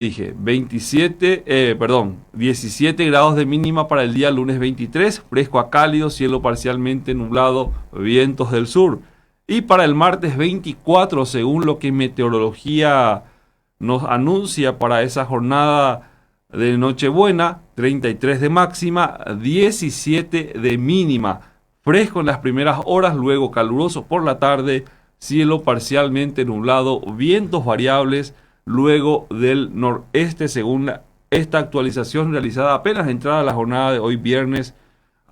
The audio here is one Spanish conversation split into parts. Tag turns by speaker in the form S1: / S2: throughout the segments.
S1: Dije, 17 grados de mínima para el día lunes 23, fresco a cálido, cielo parcialmente nublado, vientos del sur. Y para el martes 24, según lo que meteorología nos anuncia para esa jornada de Nochebuena, 33 de máxima, 17 de mínima. Fresco en las primeras horas, luego caluroso por la tarde, cielo parcialmente nublado, vientos variables, luego del noreste, según esta actualización realizada apenas entrada la jornada de hoy viernes,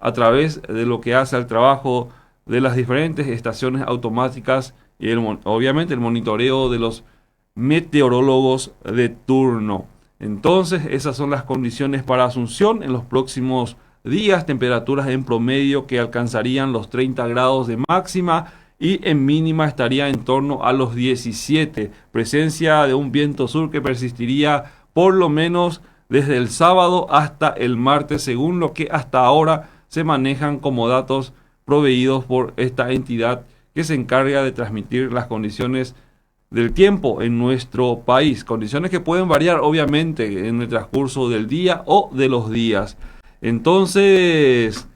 S1: a través de lo que hace al trabajo de las diferentes estaciones automáticas y obviamente el monitoreo de los meteorólogos de turno. Entonces, esas son las condiciones para Asunción en los próximos días, temperaturas en promedio que alcanzarían los 30 grados de máxima, y en mínima estaría en torno a los 17. Presencia de un viento sur que persistiría por lo menos desde el sábado hasta el martes, según lo que hasta ahora se manejan como datos proveídos por esta entidad que se encarga de transmitir las condiciones del tiempo en nuestro país. Condiciones que pueden variar obviamente en el transcurso del día o de los días. Entonces,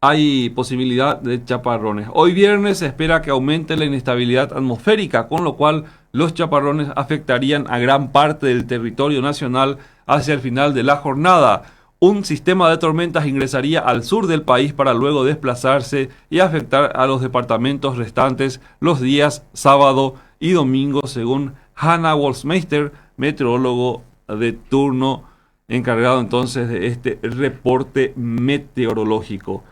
S1: hay posibilidad de chaparrones. Hoy viernes se espera que aumente la inestabilidad atmosférica, con lo cual los chaparrones afectarían a gran parte del territorio nacional hacia el final de la jornada. Un sistema de tormentas ingresaría al sur del país para luego desplazarse y afectar a los departamentos restantes los días sábado y domingo, según Hanna Wolfsmeister, meteorólogo de turno, encargado entonces de este reporte meteorológico.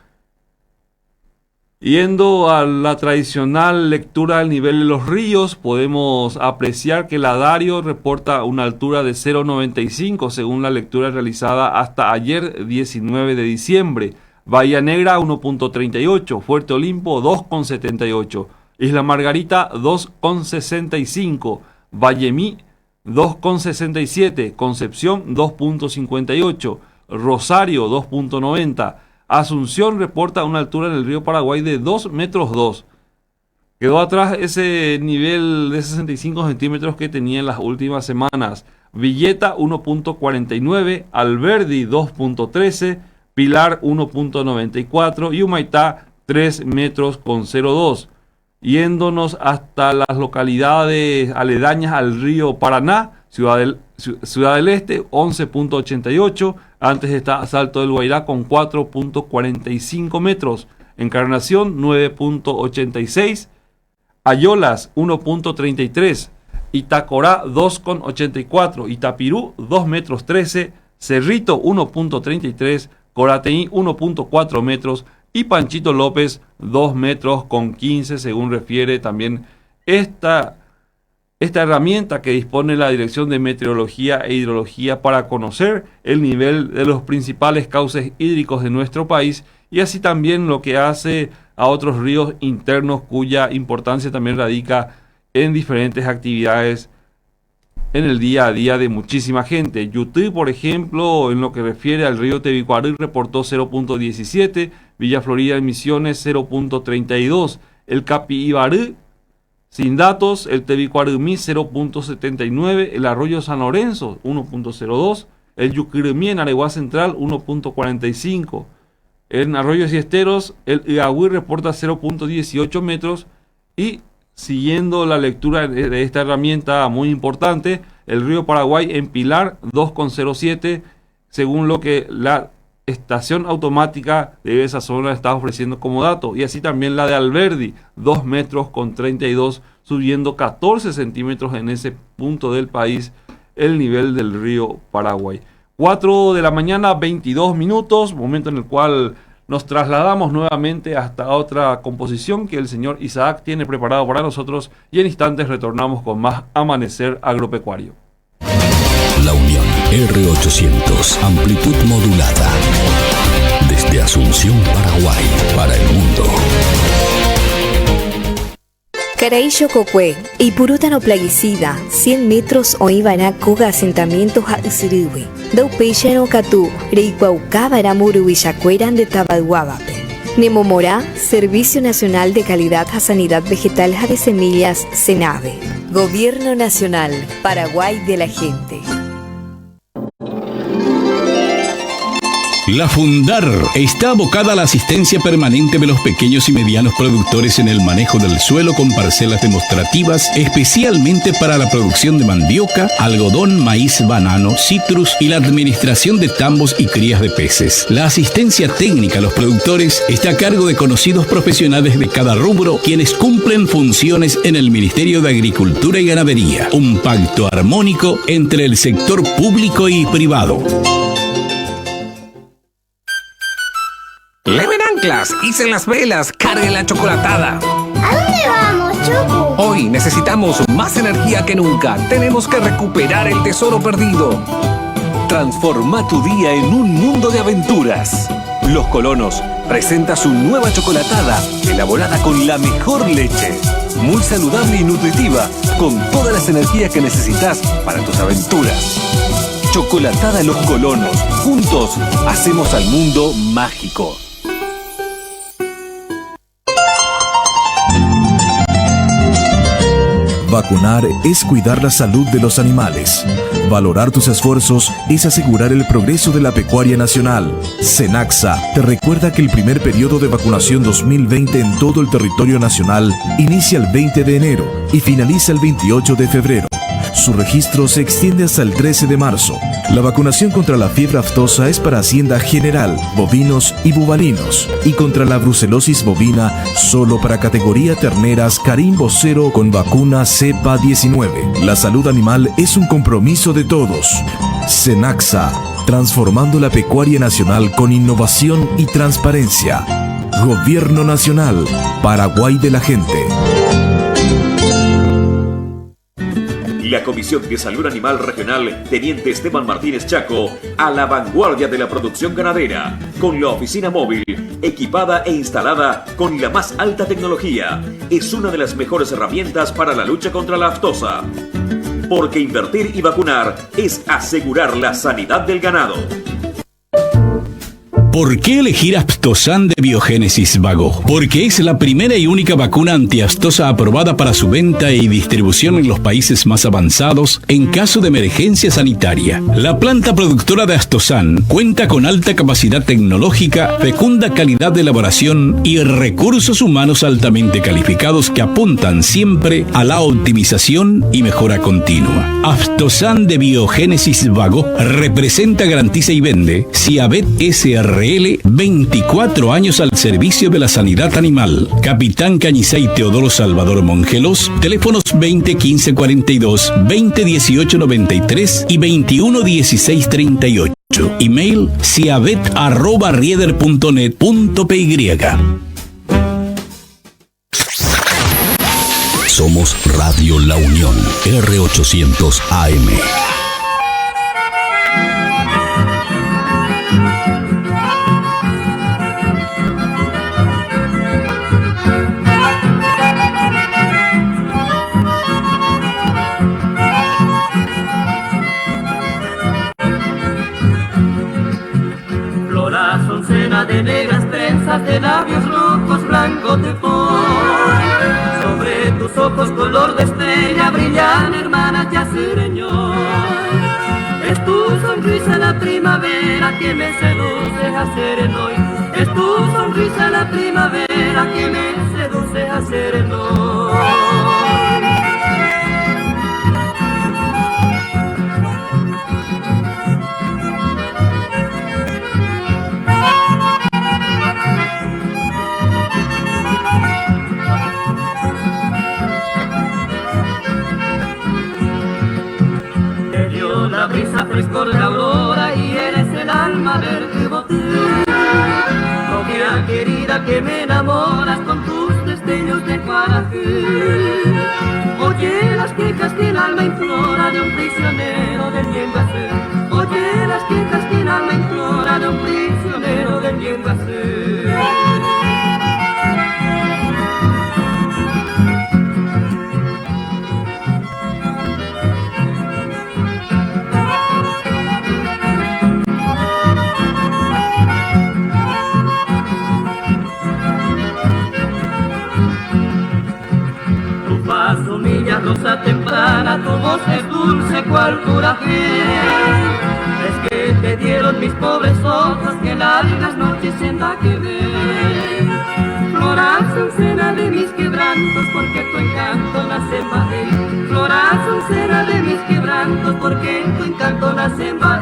S1: Yendo a la tradicional lectura del nivel de los ríos, podemos apreciar que la Dario reporta una altura de 0,95 según la lectura realizada hasta ayer 19 de diciembre. Bahía Negra 1,38, Fuerte Olimpo 2,78, Isla Margarita 2,65, Vallemí 2,67, Concepción 2,58, Rosario 2,90, Asunción reporta una altura en el río Paraguay de 2,2 metros. Quedó atrás ese nivel de 65 centímetros que tenía en las últimas semanas. Villeta 1,49, Alberdi 2,13, Pilar 1,94 y Humaitá 3,02 metros. Yéndonos hasta las localidades aledañas al río Paraná, Ciudad del Este 11,88, antes está Salto del Guairá con 4,45 metros, Encarnación 9,86, Ayolas 1,33, Itacorá 2,84, Itapirú 2,13 metros, Cerrito 1,33, Corateí 1,4 metros y Panchito López 2,15 metros, según refiere también esta herramienta que dispone la Dirección de Meteorología e Hidrología para conocer el nivel de los principales cauces hídricos de nuestro país, y así también lo que hace a otros ríos internos cuya importancia también radica en diferentes actividades en el día a día de muchísima gente. Yutí, por ejemplo, en lo que refiere al río Tebicuarí, reportó 0,17, Villa Florida en Misiones 0,32, el Capibarú sin datos, el Tebicuarumí 0,79, el Arroyo San Lorenzo 1,02, el Yucurimí en Areguá Central 1,45. En Arroyos y Esteros, el Iagüí reporta 0,18 metros y, siguiendo la lectura de esta herramienta muy importante, el río Paraguay en Pilar 2,07, según lo que la estación automática de esa zona está ofreciendo como dato, y así también la de Alberdi 2,32 metros, subiendo 14 centímetros en ese punto del país el nivel del río Paraguay. 4 de la mañana 22 minutos, momento en el cual nos trasladamos nuevamente hasta otra composición que el señor Isaac tiene preparado para nosotros, y en instantes retornamos con más Amanecer Agropecuario.
S2: La Unión R800, amplitud modulada. Desde Asunción, Paraguay, para el mundo.
S3: Caraíso Cocue, Ipurútano Plaguicida, 100 metros o Ibaná Coga asentamientos a Isiriwi. Daupeyano Catú, Reicuaucábara Murubichacueran de Tabaguabape. Nemomorá, Servicio Nacional de Calidad a Sanidad Vegetal de Semillas, Senave. Gobierno Nacional, Paraguay de la gente.
S2: La Fundar está abocada a la asistencia permanente de los pequeños y medianos productores en el manejo del suelo con parcelas demostrativas, especialmente para la producción de mandioca, algodón, maíz, banano, citrus y la administración de tambos y crías de peces. La asistencia técnica a los productores está a cargo de conocidos profesionales de cada rubro, quienes cumplen funciones en el Ministerio de Agricultura y Ganadería. Un pacto armónico entre el sector público y privado.
S4: Leven anclas, hicen las velas, carguen la chocolatada.
S5: ¿A dónde vamos, Choco?
S4: Hoy necesitamos más energía que nunca. Tenemos que recuperar el tesoro perdido. Transforma tu día en un mundo de aventuras. Los Colonos presenta su nueva chocolatada, elaborada con la mejor leche. Muy saludable y nutritiva, con todas las energías que necesitas para tus aventuras. Chocolatada Los Colonos. Juntos hacemos al mundo mágico.
S6: Vacunar es cuidar la salud de los animales. Valorar tus esfuerzos es asegurar el progreso de la pecuaria nacional. Senaxa te recuerda que el primer periodo de vacunación 2020 en todo el territorio nacional inicia el 20 de enero y finaliza el 28 de febrero. Su registro se extiende hasta el 13 de marzo. La vacunación contra la fiebre aftosa es para Hacienda General, bovinos y bubalinos, y contra la brucelosis bovina solo para categoría terneras Carimbo 0 con vacuna cepa 19. La salud animal es un compromiso de todos. Senaxa, transformando la pecuaria nacional con innovación y transparencia. Gobierno Nacional, Paraguay de la gente.
S7: La Comisión de Salud Animal Regional Teniente Esteban Martínez Chaco, a la vanguardia de la producción ganadera, con la oficina móvil, equipada e instalada con la más alta tecnología, es una de las mejores herramientas para la lucha contra la aftosa. Porque invertir y vacunar es asegurar la sanidad del ganado.
S2: ¿Por qué elegir Aftosan de Biogénesis Vago? Porque es la primera y única vacuna antiaftosa aprobada para su venta y distribución en los países más avanzados en caso de emergencia sanitaria. La planta productora de Aftosan cuenta con alta capacidad tecnológica, fecunda calidad de elaboración y recursos humanos altamente calificados que apuntan siempre a la optimización y mejora continua. Aftosan de Biogénesis Vago representa, garantiza y vende Ciavet SRL, 24 años al servicio de la sanidad animal. Capitán Cañizay Teodoro Salvador Mongelos, teléfonos 20 15 42, 20 18 93 y 21 16 38. Email ciavet@rieder.net.py. Somos Radio La Unión, R800 AM.
S8: De negras trenzas, de labios rojos blancos de flor. Sobre tus ojos color de estrella brillan hermanas ya sereñor. Es tu sonrisa la primavera que me seduce a serenoy. Es tu sonrisa la primavera que me seduce a serenoy. La brisa frescor de la aurora y eres el alma verde botín. Novia querida que me enamoras con tus destellos de Guarajú. Oye las quejas que el alma implora de un prisionero del Ñenguazú. Oye las quejas que el alma implora de un prisionero del Ñenguazú. Rosa temprana ojos es dulce cual coraje. Es que te dieron mis pobres ojos que largas noches en la que ven. Floral sincera de mis quebrantos porque tu encanto nace en Bael. Floral sincera de mis quebrantos porque tu encanto nace en Bael.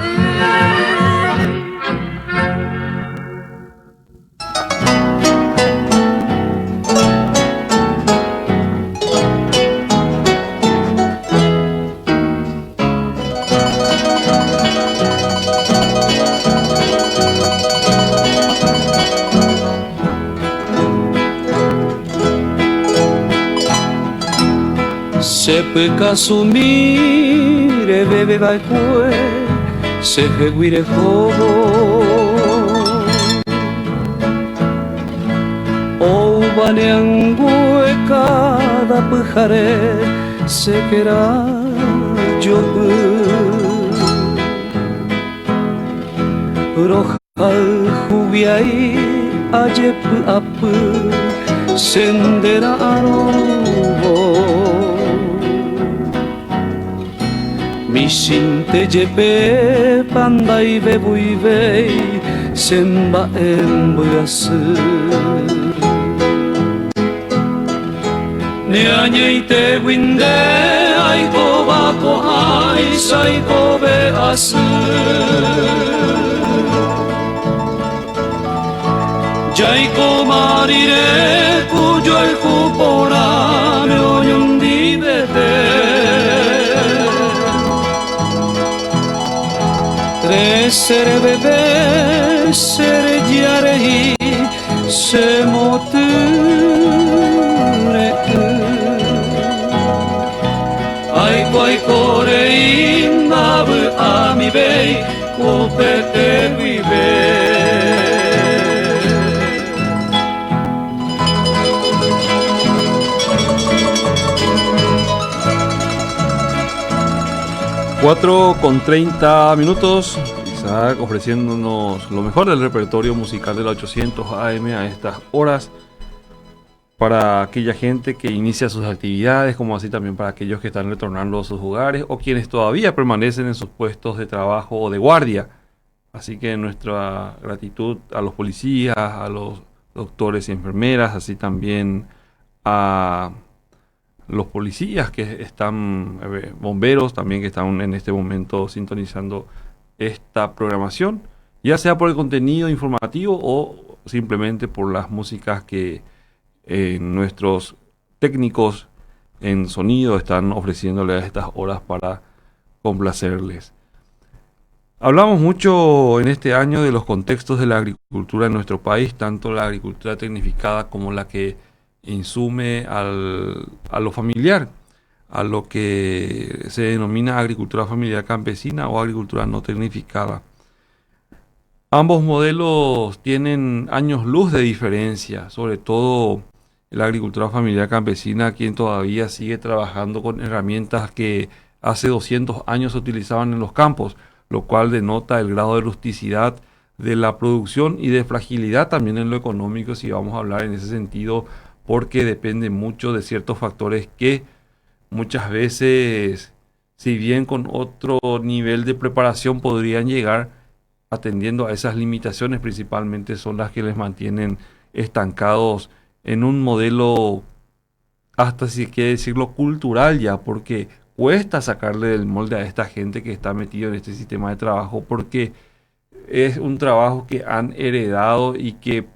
S9: Sepe kasumire bebe baikue sehe guire hobo O baneangue cada pujare se quera jobu Rohal hubiai ajep apu sendera arobo Misinte jepe pandai bebuivei semba embuasu Neañeite winde aiko bako ai saiko beasu Jaiko marire cuyo el cupora me oyundi bete Sere bebe, sere jiarehi, se moture Ai kore inabu amibei, kopete vive
S1: 4:30, Isaac ofreciéndonos lo mejor del repertorio musical de la 800 AM a estas horas para aquella gente que inicia sus actividades, como así también para aquellos que están retornando a sus hogares o quienes todavía permanecen en sus puestos de trabajo o de guardia. Así que nuestra gratitud a los policías, a los doctores y enfermeras, así también a los policías que están, bomberos también que están en este momento sintonizando esta programación, ya sea por el contenido informativo o simplemente por las músicas que nuestros técnicos en sonido están ofreciéndole a estas horas para complacerles. Hablamos mucho en este año de los contextos de la agricultura en nuestro país, tanto la agricultura tecnificada como la que insume a lo familiar, a lo que se denomina agricultura familiar campesina o agricultura no tecnificada. Ambos modelos tienen años luz de diferencia, sobre todo la agricultura familiar campesina, quien todavía sigue trabajando con herramientas que hace 200 años se utilizaban en los campos, lo cual denota el grado de rusticidad de la producción y de fragilidad también en lo económico, si vamos a hablar en ese sentido, porque depende mucho de ciertos factores que muchas veces, si bien con otro nivel de preparación podrían llegar, atendiendo a esas limitaciones principalmente son las que les mantienen estancados en un modelo, hasta si quiere decirlo, cultural ya, porque cuesta sacarle del molde a esta gente que está metido en este sistema de trabajo, porque es un trabajo que han heredado y que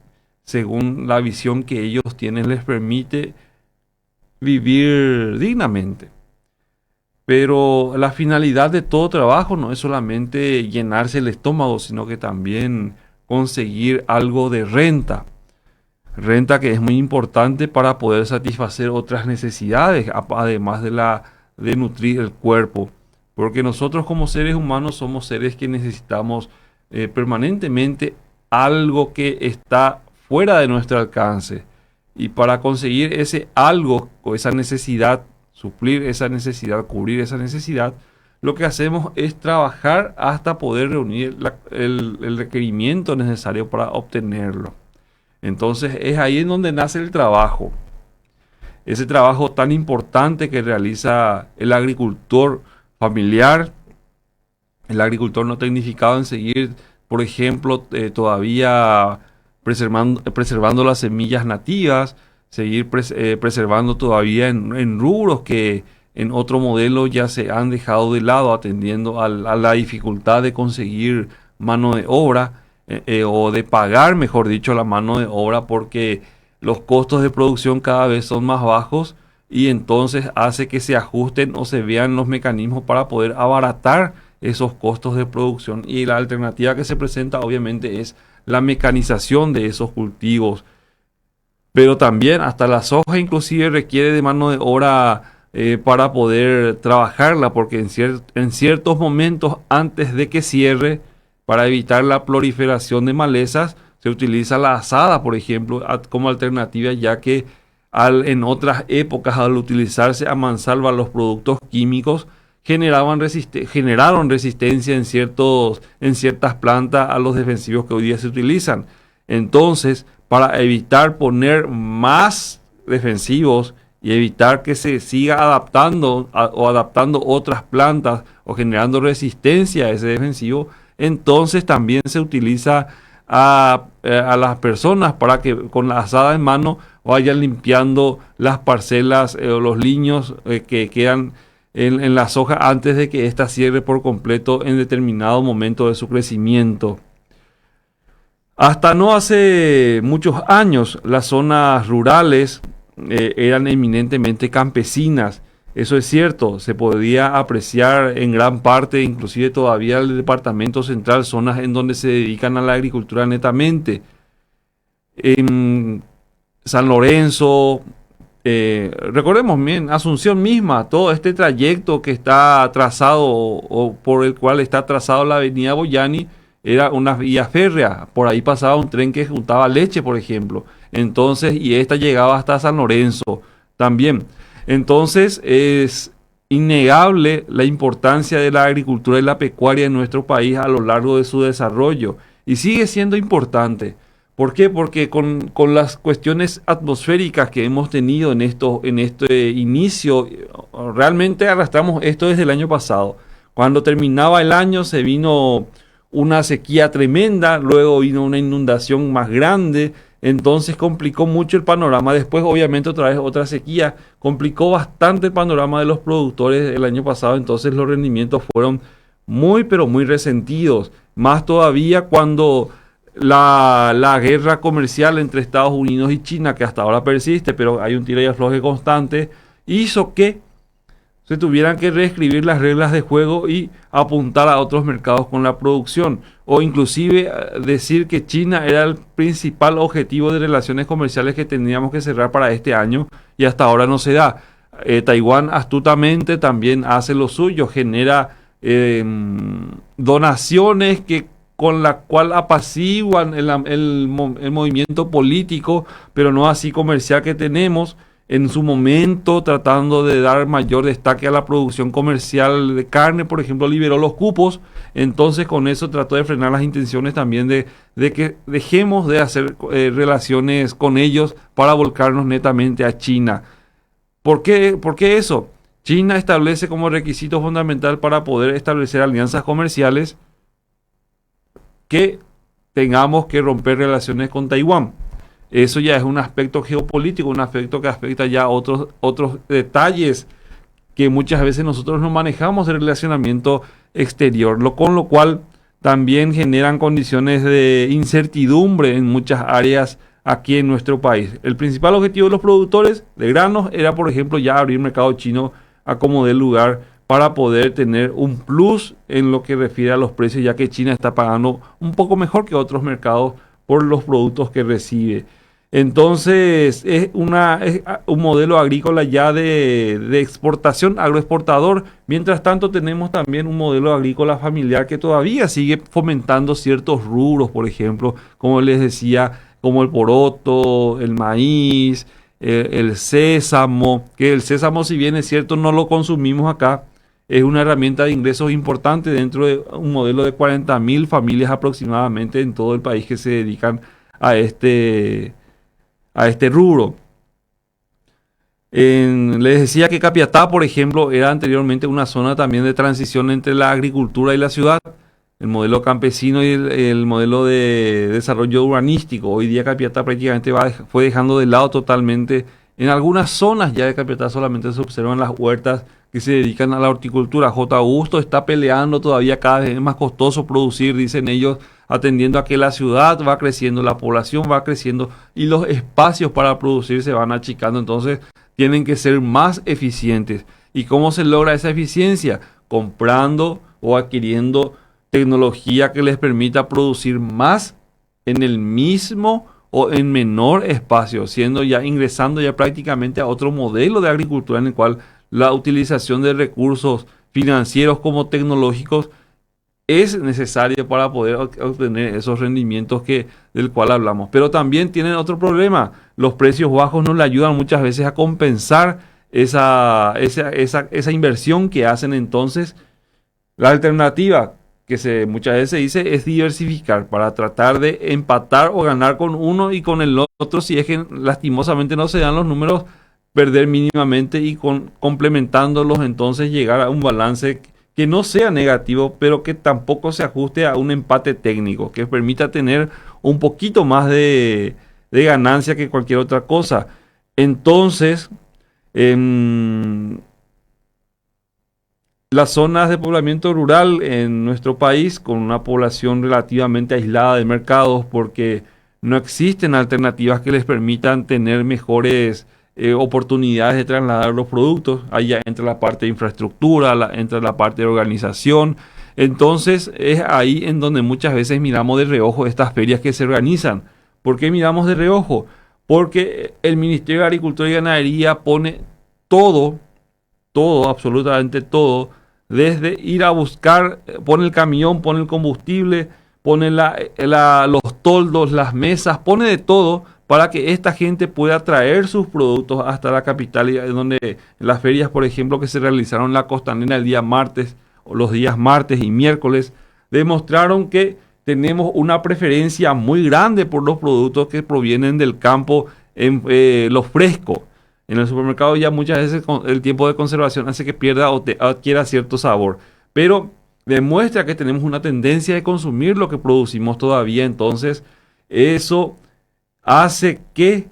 S1: según la visión que ellos tienen les permite vivir dignamente. Pero la finalidad de todo trabajo no es solamente llenarse el estómago, sino que también conseguir algo de renta. Renta que es muy importante para poder satisfacer otras necesidades, además de nutrir el cuerpo. Porque nosotros como seres humanos somos seres que necesitamos permanentemente algo que está fuera de nuestro alcance. Y para conseguir ese algo o esa necesidad, suplir esa necesidad, cubrir esa necesidad, lo que hacemos es trabajar hasta poder reunir el requerimiento necesario para obtenerlo. Entonces es ahí en donde nace el trabajo. ese trabajo tan importante que realiza el agricultor familiar, el agricultor no tecnificado en seguir, por ejemplo, todavía preservando las semillas nativas, seguir preservando todavía en rubros que en otro modelo ya se han dejado de lado, atendiendo a la dificultad de conseguir mano de obra, o de pagar, mejor dicho, la mano de obra, porque los costos de producción cada vez son más bajos y entonces hace que se ajusten o se vean los mecanismos para poder abaratar esos costos de producción. Y la alternativa que se presenta obviamente es la mecanización de esos cultivos. Pero también hasta la soja inclusive requiere de mano de obra para poder trabajarla, porque en ciertos momentos antes de que cierre, para evitar la proliferación de malezas, se utiliza la azada, por ejemplo, como alternativa, ya que en otras épocas, al utilizarse a mansalva los productos químicos, generaron resistencia en ciertas plantas a los defensivos que hoy día se utilizan. Entonces, para evitar poner más defensivos y evitar que se siga adaptando otras plantas o generando resistencia a ese defensivo, entonces también se utiliza a las personas para que con la azada en mano vayan limpiando las parcelas o los liños que quedan en la soja antes de que ésta cierre por completo en determinado momento de su crecimiento. Hasta no hace muchos años, las zonas rurales eran eminentemente campesinas. Eso es cierto, se podía apreciar en gran parte, inclusive todavía el departamento central, zonas en donde se dedican a la agricultura netamente. En San Lorenzo, recordemos bien, Asunción misma, todo este trayecto que está trazado o por el cual está trazado la avenida Boyani, era una vía férrea. Por ahí pasaba un tren que juntaba leche, por ejemplo. Entonces, y esta llegaba hasta San Lorenzo también. Entonces, es innegable la importancia de la agricultura y la pecuaria en nuestro país a lo largo de su desarrollo. Y sigue siendo importante. ¿Por qué? Porque con las cuestiones atmosféricas que hemos tenido en este inicio, realmente arrastramos esto desde el año pasado. Cuando terminaba el año se vino una sequía tremenda, luego vino una inundación más grande, entonces complicó mucho el panorama. Después, obviamente, otra vez otra sequía, complicó bastante el panorama de los productores el año pasado, entonces los rendimientos fueron muy, pero muy resentidos. Más todavía cuando la guerra comercial entre Estados Unidos y China, que hasta ahora persiste, pero hay un tira y afloje constante, hizo que se tuvieran que reescribir las reglas de juego y apuntar a otros mercados con la producción, o inclusive decir que China era el principal objetivo de relaciones comerciales que teníamos que cerrar para este año, y hasta ahora no se da. Taiwán astutamente también hace lo suyo, genera donaciones con la cual apaciguan el movimiento político, pero no así comercial que tenemos. En su momento, tratando de dar mayor destaque a la producción comercial de carne, por ejemplo, liberó los cupos. Entonces, con eso trató de frenar las intenciones también de que dejemos de hacer relaciones con ellos para volcarnos netamente a China. ¿Por qué eso? China establece como requisito fundamental para poder establecer alianzas comerciales que tengamos que romper relaciones con Taiwán. Eso ya es un aspecto geopolítico, un aspecto que afecta ya otros detalles que muchas veces nosotros no manejamos de relacionamiento exterior, con lo cual también generan condiciones de incertidumbre en muchas áreas aquí en nuestro país. El principal objetivo de los productores de granos era, por ejemplo, ya abrir mercado chino a como dé lugar para poder tener un plus en lo que refiere a los precios, ya que China está pagando un poco mejor que otros mercados por los productos que recibe. Entonces es un modelo agrícola ya de exportación, agroexportador. Mientras tanto tenemos también un modelo agrícola familiar que todavía sigue fomentando ciertos rubros, por ejemplo, como les decía, como el poroto, el maíz, el sésamo, que el sésamo, si bien es cierto no lo consumimos acá, es una herramienta de ingresos importante dentro de un modelo de 40.000 familias aproximadamente en todo el país que se dedican a este rubro. Les decía que Capiatá, por ejemplo, era anteriormente una zona también de transición entre la agricultura y la ciudad, el modelo campesino y el modelo de desarrollo urbanístico. Hoy día Capiatá prácticamente fue dejando de lado totalmente. En algunas zonas ya de Capiatá solamente se observan las huertas que se dedican a la horticultura. J. Augusto está peleando todavía, cada vez es más costoso producir, dicen ellos, atendiendo a que la ciudad va creciendo, la población va creciendo y los espacios para producir se van achicando. Entonces tienen que ser más eficientes. ¿Y cómo se logra esa eficiencia? Comprando o adquiriendo tecnología que les permita producir más en el mismo o en menor espacio, ingresando ya prácticamente a otro modelo de agricultura en el cual la utilización de recursos financieros como tecnológicos es necesaria para poder obtener esos rendimientos del cual hablamos. Pero también tienen otro problema. Los precios bajos no le ayudan muchas veces a compensar esa inversión que hacen. Entonces, la alternativa que muchas veces se dice es diversificar para tratar de empatar o ganar con uno y con el otro. Si es que lastimosamente no se dan los números, perder mínimamente y complementándolos, entonces llegar a un balance que no sea negativo, pero que tampoco se ajuste a un empate técnico, que permita tener un poquito más de ganancia que cualquier otra cosa. Entonces, las zonas de poblamiento rural en nuestro país, con una población relativamente aislada de mercados, porque no existen alternativas que les permitan tener mejores oportunidades de trasladar los productos. Allá entra la parte de infraestructura, entra la parte de organización. Entonces es ahí en donde muchas veces miramos de reojo estas ferias que se organizan. ¿Por qué miramos de reojo? Porque el Ministerio de Agricultura y Ganadería pone todo, absolutamente todo, desde ir a buscar, pone el camión, pone el combustible, pone los toldos, las mesas, pone de todo para que esta gente pueda traer sus productos hasta la capital, y donde las ferias, por ejemplo, que se realizaron en la Costanera el día martes, o los días martes y miércoles, demostraron que tenemos una preferencia muy grande por los productos que provienen del campo, los frescos. En el supermercado ya muchas veces el tiempo de conservación hace que pierda o adquiera cierto sabor, pero demuestra que tenemos una tendencia de consumir lo que producimos todavía. Entonces eso hace que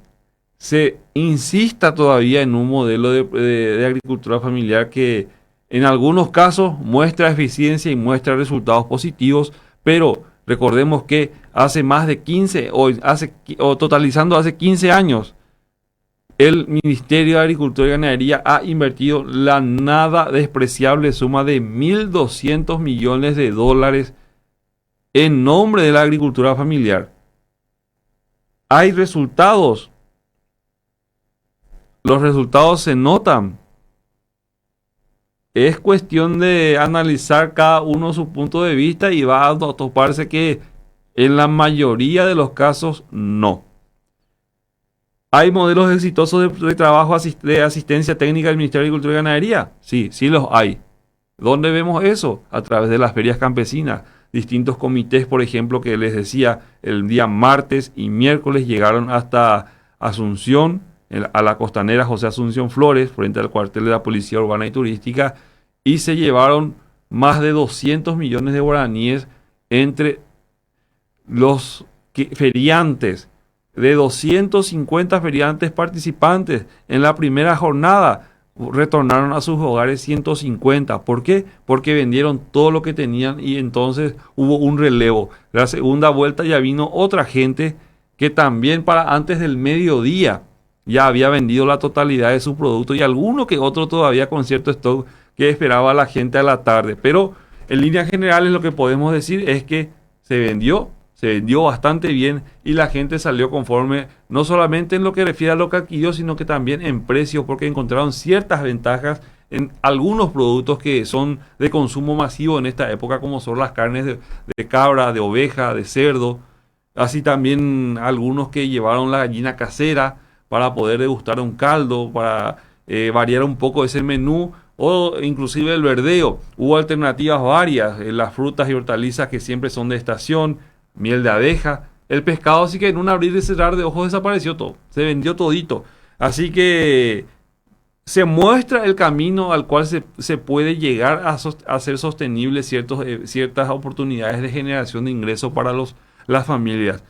S1: se insista todavía en un modelo de agricultura familiar que en algunos casos muestra eficiencia y muestra resultados positivos, pero recordemos que hace más de 15 totalizando hace 15 años, el Ministerio de Agricultura y Ganadería ha invertido la nada despreciable suma de $1.200 millones en nombre de la agricultura familiar. Hay resultados. Los resultados se notan. Es cuestión de analizar cada uno su punto de vista y va a toparse que en la mayoría de los casos no. ¿Hay modelos exitosos de trabajo de asistencia técnica del Ministerio de Agricultura y Ganadería? Sí, sí los hay. ¿Dónde vemos eso? A través de las ferias campesinas. Distintos comités, por ejemplo, que les decía, el día martes y miércoles llegaron hasta Asunción, a la Costanera José Asunción Flores, frente al cuartel de la Policía Urbana y Turística, y se llevaron más de 200 millones de guaraníes entre los feriantes. De 250 feriantes participantes en la primera jornada, retornaron a sus hogares 150. ¿Por qué? Porque vendieron todo lo que tenían y entonces hubo un relevo. La segunda vuelta ya vino otra gente que también para antes del mediodía ya había vendido la totalidad de su producto y alguno que otro todavía con cierto stock que esperaba a la gente a la tarde. Pero en líneas generales lo que podemos decir es que se vendió bastante bien y la gente salió conforme, no solamente en lo que refiere a lo que adquirió, sino que también en precios, porque encontraron ciertas ventajas en algunos productos que son de consumo masivo en esta época, como son las carnes de cabra, de oveja, de cerdo, así también algunos que llevaron la gallina casera para poder degustar un caldo, para variar un poco ese menú, o inclusive el verdeo. Hubo alternativas varias, las frutas y hortalizas que siempre son de estación, miel de abeja, el pescado, así que en un abrir y cerrar de ojos desapareció todo, se vendió todito. Así que se muestra el camino al cual se puede llegar a ser sostenible ciertas oportunidades de generación de ingresos para las familias.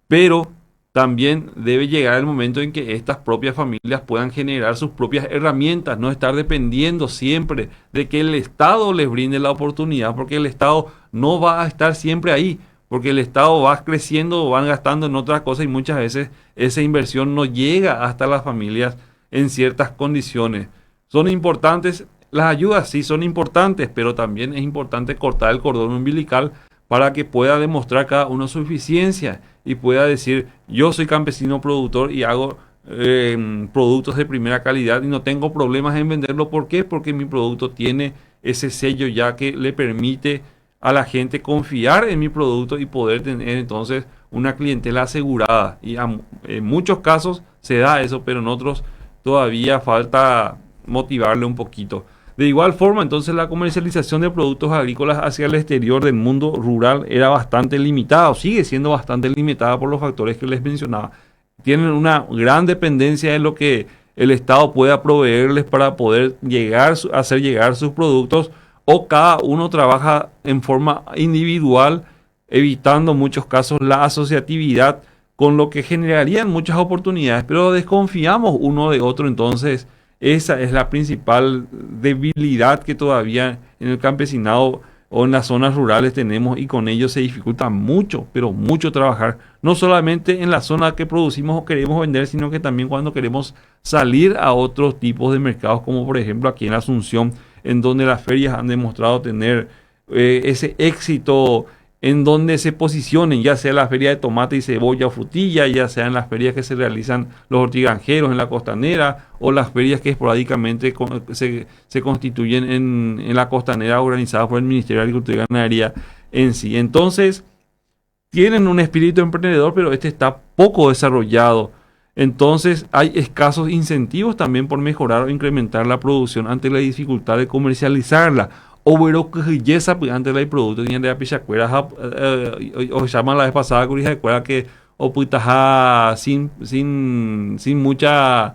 S1: Pero también debe llegar el momento en que estas propias familias puedan generar sus propias herramientas, no estar dependiendo siempre de que el Estado les brinde la oportunidad, porque el Estado no va a estar siempre ahí, porque el Estado va creciendo, van gastando en otras cosas y muchas veces esa inversión no llega hasta las familias en ciertas condiciones. Son importantes, las ayudas sí son importantes, pero también es importante cortar el cordón umbilical para que pueda demostrar cada uno su eficiencia y pueda decir, yo soy campesino productor y hago productos de primera calidad y no tengo problemas en venderlo. ¿Por qué? Porque mi producto tiene ese sello ya que le permite a la gente confiar en mi producto y poder tener entonces una clientela asegurada. Y en muchos casos se da eso, pero en otros todavía falta motivarle un poquito. De igual forma, entonces la comercialización de productos agrícolas hacia el exterior del mundo rural era bastante limitada, o sigue siendo bastante limitada por los factores que les mencionaba. Tienen una gran dependencia de lo que el Estado pueda proveerles para poder hacer llegar sus productos, o cada uno trabaja en forma individual, evitando en muchos casos la asociatividad, con lo que generarían muchas oportunidades, pero desconfiamos uno de otro. Entonces esa es la principal debilidad que todavía en el campesinado o en las zonas rurales tenemos, y con ello se dificulta mucho, pero mucho trabajar, no solamente en la zona que producimos o queremos vender, sino que también cuando queremos salir a otros tipos de mercados, como por ejemplo aquí en Asunción, en donde las ferias han demostrado tener ese éxito, en donde se posicionen, ya sea la feria de tomate y cebolla o frutilla, ya sea en las ferias que se realizan los hortigranjeros en la costanera, o las ferias que esporádicamente se constituyen en la costanera organizadas por el Ministerio de Agricultura y Ganadería en sí. Entonces, tienen un espíritu emprendedor, pero este está poco desarrollado. Entonces, hay escasos incentivos también por mejorar o incrementar la producción ante la dificultad de comercializarla. O veró que ya se antes del producto tiene de pichacuera o llaman la vez pasada que o puitaja sin muchas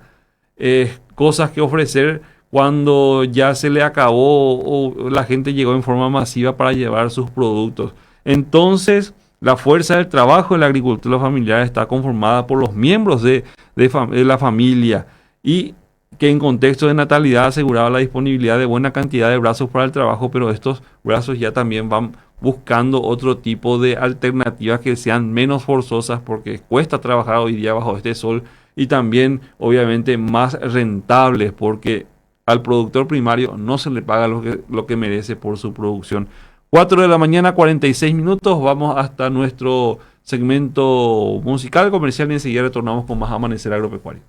S1: cosas que ofrecer, cuando ya se le acabó o la gente llegó en forma masiva para llevar sus productos. Entonces, la fuerza del trabajo de la agricultura familiar está conformada por los miembros de la familia, y que en contexto de natalidad aseguraba la disponibilidad de buena cantidad de brazos para el trabajo, pero estos brazos ya también van buscando otro tipo de alternativas que sean menos forzosas, porque cuesta trabajar hoy día bajo este sol, y también obviamente más rentables, porque al productor primario no se le paga lo que merece por su producción. 4 de la mañana, 46 minutos, vamos hasta nuestro segmento musical comercial y enseguida retornamos con más Amanecer Agropecuario.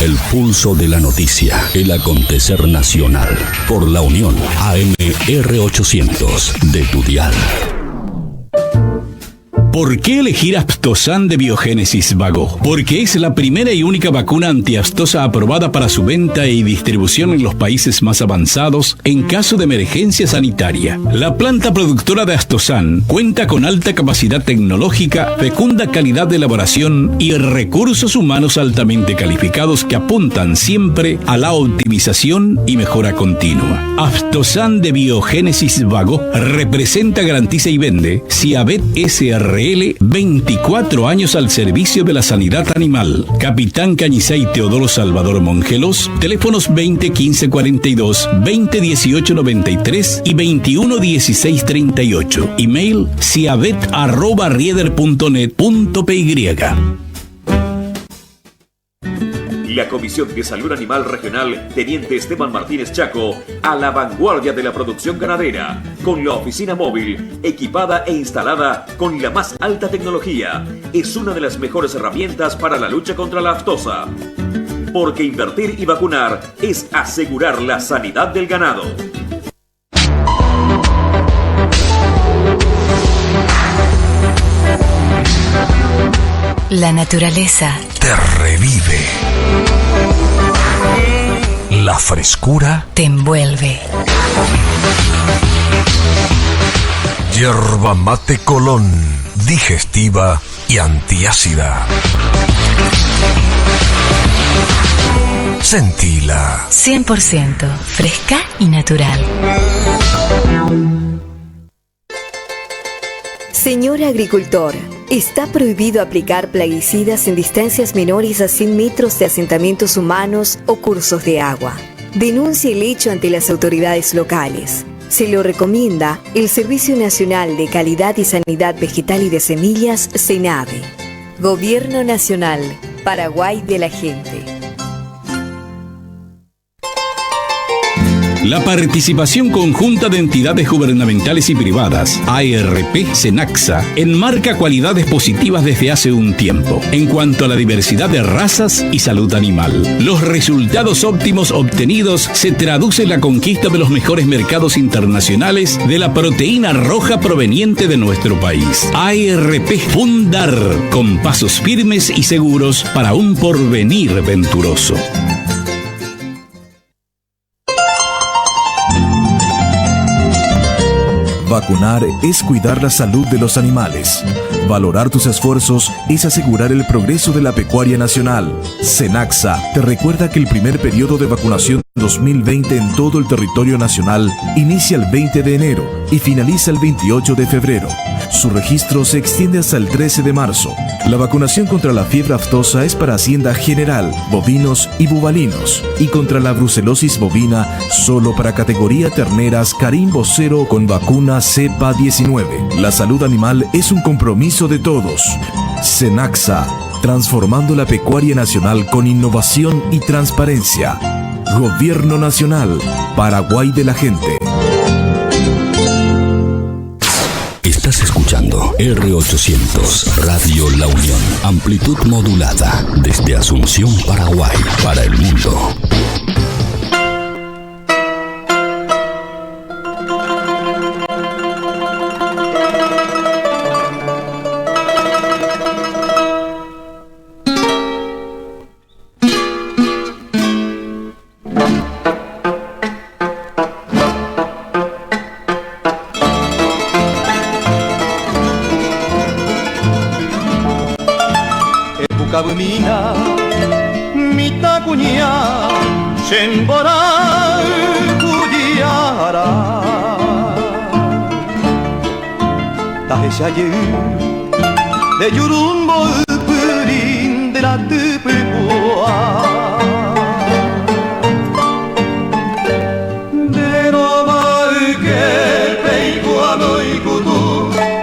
S2: El pulso de la noticia, el acontecer nacional, por la Unión AMR800 de tu dial. ¿Por qué elegir Aptosan de Biogénesis Vago? Porque es la primera y única vacuna antiaftosa aprobada para su venta y distribución en los países más avanzados en caso de emergencia sanitaria. La planta productora de Aptosan cuenta con alta capacidad tecnológica, fecunda calidad de elaboración y recursos humanos altamente calificados que apuntan siempre a la optimización y mejora continua. Aptosan de Biogénesis Vago representa, garantiza y vende Ciavet SRL, 24 años al servicio de la sanidad animal. Capitán Cañizay Teodoro Salvador Mongelos, teléfonos 20 15 42, 20 18 93 y 21 16 38. Email ciavet@rieder.net.py.
S7: La Comisión de Salud Animal Regional Teniente Esteban Martínez Chaco, a la vanguardia de la producción ganadera, con la oficina móvil, equipada e instalada con la más alta tecnología, es una de las mejores herramientas para la lucha contra la aftosa. Porque invertir y vacunar es asegurar la sanidad del ganado.
S10: La naturaleza
S2: te revive. La frescura
S10: te envuelve.
S2: Yerba mate Colón, digestiva y antiácida.
S4: Sentila.
S10: 100% fresca y natural.
S3: Señor agricultor, está prohibido aplicar plaguicidas en distancias menores a 100 metros de asentamientos humanos o cursos de agua. Denuncie el hecho ante las autoridades locales. Se lo recomienda el Servicio Nacional de Calidad y Sanidad Vegetal y de Semillas, SENAVE. Gobierno Nacional, Paraguay de la gente.
S2: La participación conjunta de entidades gubernamentales y privadas, ARP, SENACSA, enmarca cualidades positivas desde hace un tiempo, en cuanto a la diversidad de razas y salud animal. Los resultados óptimos obtenidos se traducen en la conquista de los mejores mercados internacionales de la proteína roja proveniente de nuestro país. ARP Fundar, con pasos firmes y seguros para un porvenir venturoso.
S6: Vacunar es cuidar la salud de los animales. Valorar tus esfuerzos es asegurar el progreso de la pecuaria nacional. SENACSA te recuerda que el primer periodo de vacunación 2020 en todo el territorio nacional inicia el 20 de enero y finaliza el 28 de febrero. Su registro se extiende hasta el 13 de marzo. La vacunación contra la fiebre aftosa es para Hacienda General, bovinos y bubalinos, y contra la brucelosis bovina solo para categoría terneras Carimbo 0 con vacuna cepa 19. La salud animal es un compromiso de todos. SENACSA, transformando la pecuaria nacional con innovación y transparencia. Gobierno Nacional, Paraguay de la gente.
S2: Estás escuchando R800, Radio La Unión. Amplitud modulada desde Asunción, Paraguay, para el mundo.
S11: Mina, mita kunya, sembora kudiara. Taheşayı de yurumbo pırin de la tupua. De nova que peiguano ikutu,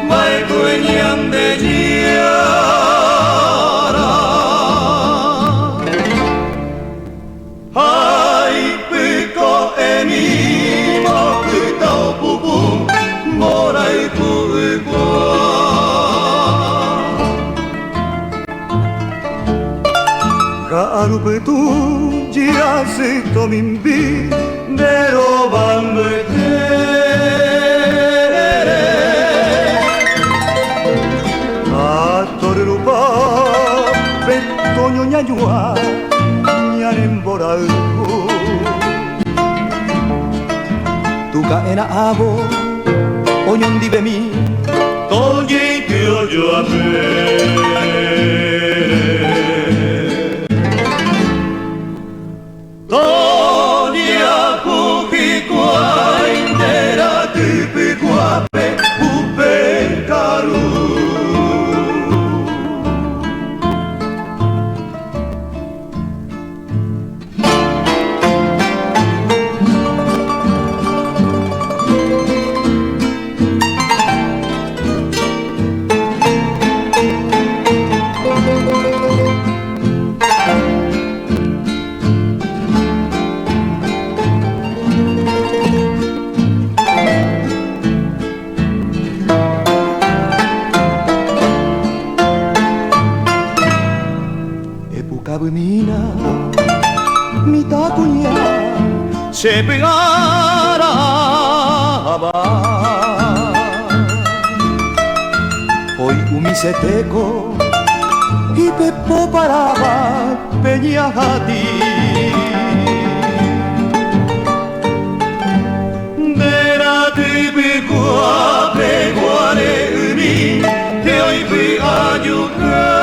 S11: mai kuenyan de dia. Karupetu jiasito mimpi dero bambete Atorupa petonyo nyanyua nyanemborau Tuka ena abo onyon di bemi Tongi kyojo ape Tonia kuki kwa indera tipi kwa pe upe karu se pegara hoy umiseteco y pepo paraba peñajati de la típica peguare uni que hoy fui a yucar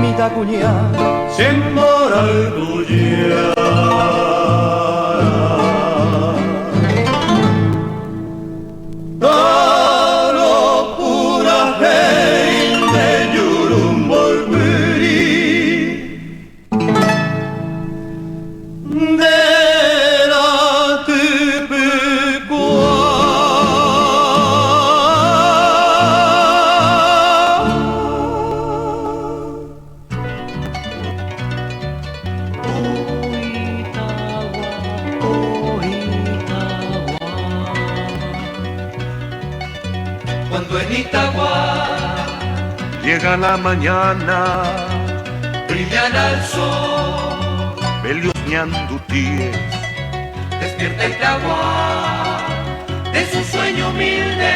S11: mita cuña, sembra el tuya.
S12: Llega la mañana,
S11: brillan al sol,
S12: Beliusñando ties,
S11: despierta Itagua de su sueño humilde,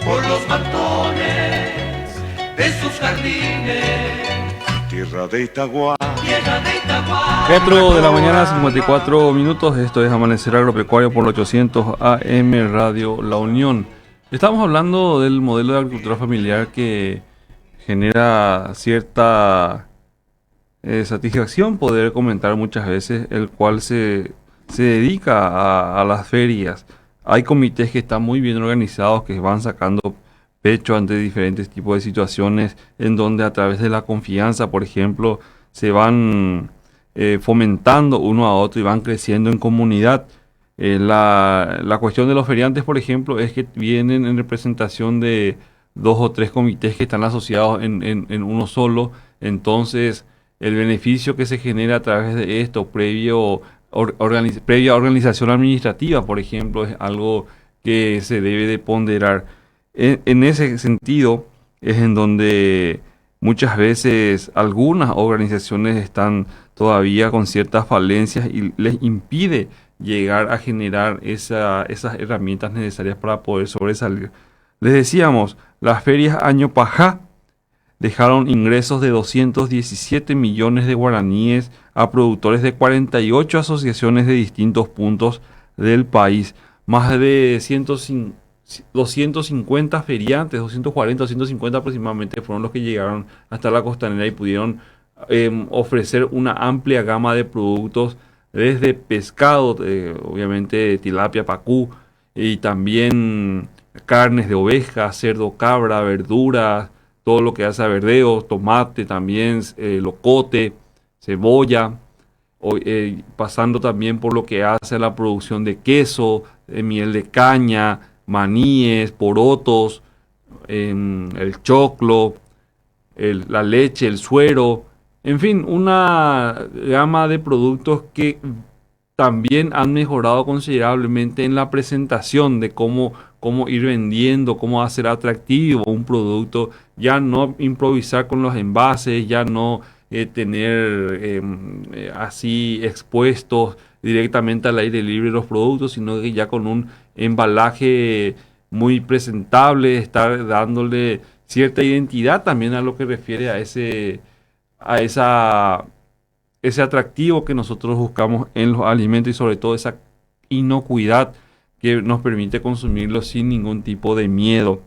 S11: por los mantones de sus jardines,
S12: tierra de Itagua.
S11: tierra de Itagua.
S1: 4 de la mañana, 54 minutos. Esto es Amanecer Agropecuario por 800 AM Radio La Unión. Estamos hablando del modelo de agricultura familiar que genera cierta satisfacción poder comentar muchas veces, el cual se dedica a las ferias. Hay comités que están muy bien organizados, que van sacando pecho ante diferentes tipos de situaciones, en donde a través de la confianza, por ejemplo, se van fomentando uno a otro y van creciendo en comunidad. La cuestión de los feriantes, por ejemplo, es que vienen en representación de 2 o 3 comités que están asociados en uno solo. Entonces, el beneficio que se genera a través de esto, previa organización administrativa, por ejemplo, es algo que se debe de ponderar. En ese sentido, es en donde muchas veces algunas organizaciones están todavía con ciertas falencias y les impide llegar a generar esas herramientas necesarias para poder sobresalir. Les decíamos, las ferias Año Pajá dejaron ingresos de 217 millones de guaraníes a productores de 48 asociaciones de distintos puntos del país. Más de 250 feriantes, 240, 250 aproximadamente, fueron los que llegaron hasta la costanera y pudieron ofrecer una amplia gama de productos, desde pescado, obviamente tilapia, pacú, y también carnes de oveja, cerdo, cabra, verduras, todo lo que hace a verdeo, tomate también, locote, cebolla, pasando también por lo que hace la producción de queso, miel de caña, maníes, porotos, el choclo, la leche, el suero. En fin, una gama de productos que también han mejorado considerablemente en la presentación de cómo ir vendiendo, cómo hacer atractivo un producto, ya no improvisar con los envases, ya no tener así expuestos directamente al aire libre los productos, sino que ya con un embalaje muy presentable, estar dándole cierta identidad también a lo que refiere a ese atractivo que nosotros buscamos en los alimentos y sobre todo esa inocuidad que nos permite consumirlos sin ningún tipo de miedo.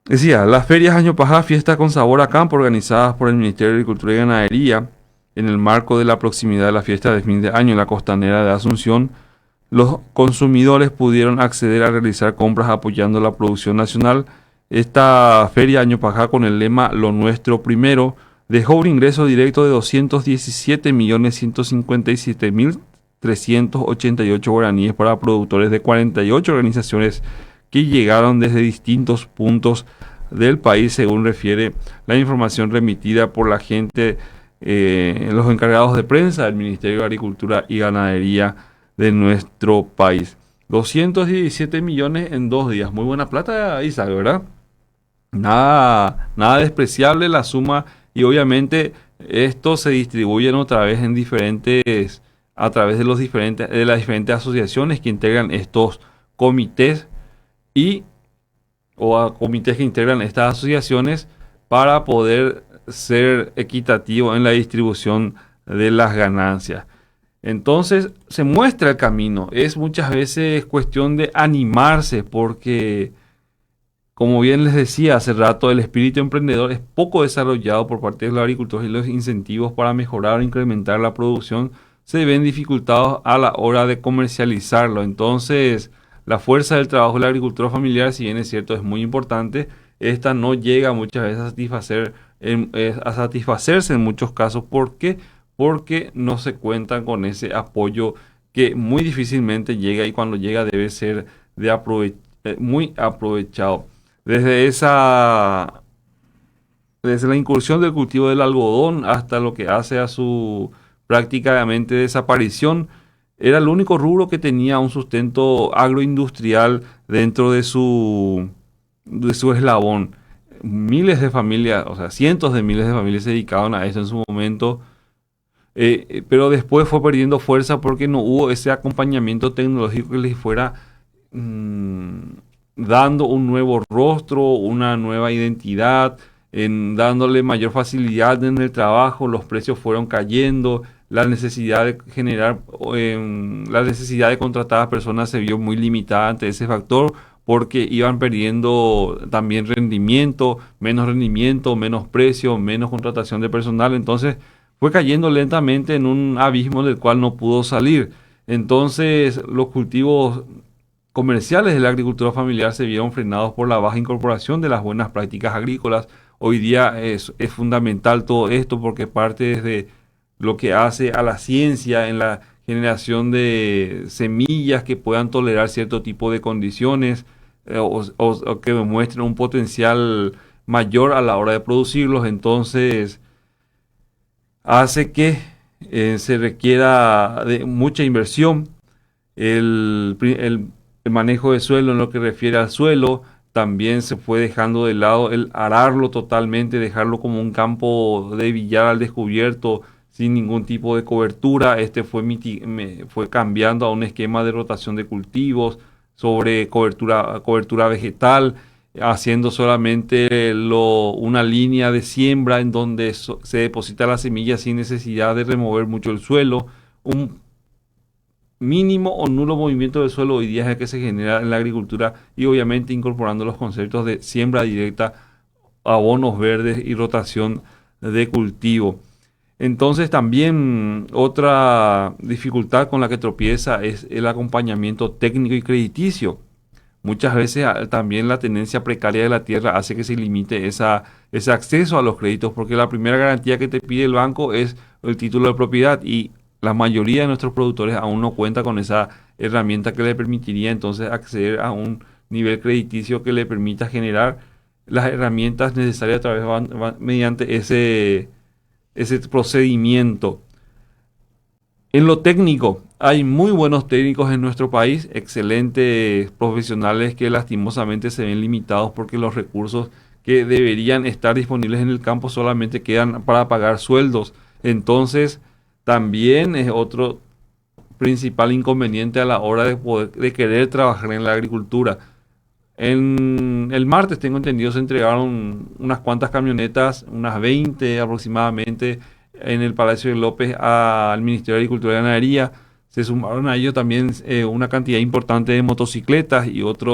S1: Decía, las ferias Año Pajá, fiesta con sabor a campo, organizadas por el Ministerio de Agricultura y Ganadería en el marco de la proximidad de la fiesta de fin de año en la costanera de Asunción, los consumidores pudieron acceder a realizar compras apoyando la producción nacional. Esta feria Año Pajá, con el lema Lo Nuestro Primero, dejó un ingreso directo de 217.157.388 guaraníes para productores de 48 organizaciones que llegaron desde distintos puntos del país, según refiere la información remitida por la gente, los encargados de prensa del Ministerio de Agricultura y Ganadería de nuestro país. 217 millones en 2 días. Muy buena plata, Isaac, ¿verdad? Nada despreciable la suma, y obviamente esto se distribuye otra vez a través de las diferentes asociaciones que integran estos comités o a comités que integran estas asociaciones, para poder ser equitativo en la distribución de las ganancias. Entonces se muestra el camino. Es muchas veces cuestión de animarse, porque como bien les decía hace rato, el espíritu emprendedor es poco desarrollado por parte de los agricultores y los incentivos para mejorar o incrementar la producción se ven dificultados a la hora de comercializarlo. Entonces, la fuerza del trabajo de la agricultura familiar, si bien es cierto, es muy importante, esta no llega muchas veces a satisfacerse en muchos casos. ¿Por qué? Porque no se cuentan con ese apoyo que muy difícilmente llega, y cuando llega debe ser muy aprovechado. Desde la incursión del cultivo del algodón hasta lo que hace a su prácticamente desaparición, era el único rubro que tenía un sustento agroindustrial dentro de su eslabón. Miles de familias, o sea, cientos de miles de familias se dedicaban a eso en su momento, pero después fue perdiendo fuerza porque no hubo ese acompañamiento tecnológico que les fuera dando un nuevo rostro, una nueva identidad, dándole mayor facilidad en el trabajo. Los precios fueron cayendo, la necesidad de la necesidad de contratar a personas se vio muy limitada ante ese factor, porque iban perdiendo también rendimiento, menos precio, menos contratación de personal. Entonces fue cayendo lentamente en un abismo del cual no pudo salir. Entonces los cultivos comerciales de la agricultura familiar se vieron frenados por la baja incorporación de las buenas prácticas agrícolas. Hoy día es fundamental todo esto, porque parte desde lo que hace a la ciencia en la generación de semillas que puedan tolerar cierto tipo de condiciones, o que demuestren un potencial mayor a la hora de producirlos. Entonces hace que se requiera de mucha inversión. El manejo de suelo, en lo que refiere al suelo, también se fue dejando de lado el ararlo totalmente, dejarlo como un campo de billar al descubierto sin ningún tipo de cobertura. Fue cambiando a un esquema de rotación de cultivos sobre cobertura vegetal, haciendo solamente una línea de siembra en donde se deposita la semilla sin necesidad de remover mucho el suelo. Un mínimo o nulo movimiento del suelo hoy día es el que se genera en la agricultura, y obviamente incorporando los conceptos de siembra directa, abonos verdes y rotación de cultivo. Entonces también otra dificultad con la que tropieza es el acompañamiento técnico y crediticio. Muchas veces también la tenencia precaria de la tierra hace que se limite ese acceso a los créditos, porque la primera garantía que te pide el banco es el título de propiedad, y la mayoría de nuestros productores aún no cuenta con esa herramienta que le permitiría entonces acceder a un nivel crediticio que le permita generar las herramientas necesarias a través mediante ese procedimiento. En lo técnico, hay muy buenos técnicos en nuestro país, excelentes profesionales que lastimosamente se ven limitados porque los recursos que deberían estar disponibles en el campo solamente quedan para pagar sueldos. Entonces, también es otro principal inconveniente a la hora de querer trabajar en la agricultura. El martes, tengo entendido, se entregaron unas cuantas camionetas, unas 20 aproximadamente, en el Palacio de López al Ministerio de Agricultura y Ganadería. Se sumaron a ello también una cantidad importante de motocicletas y otra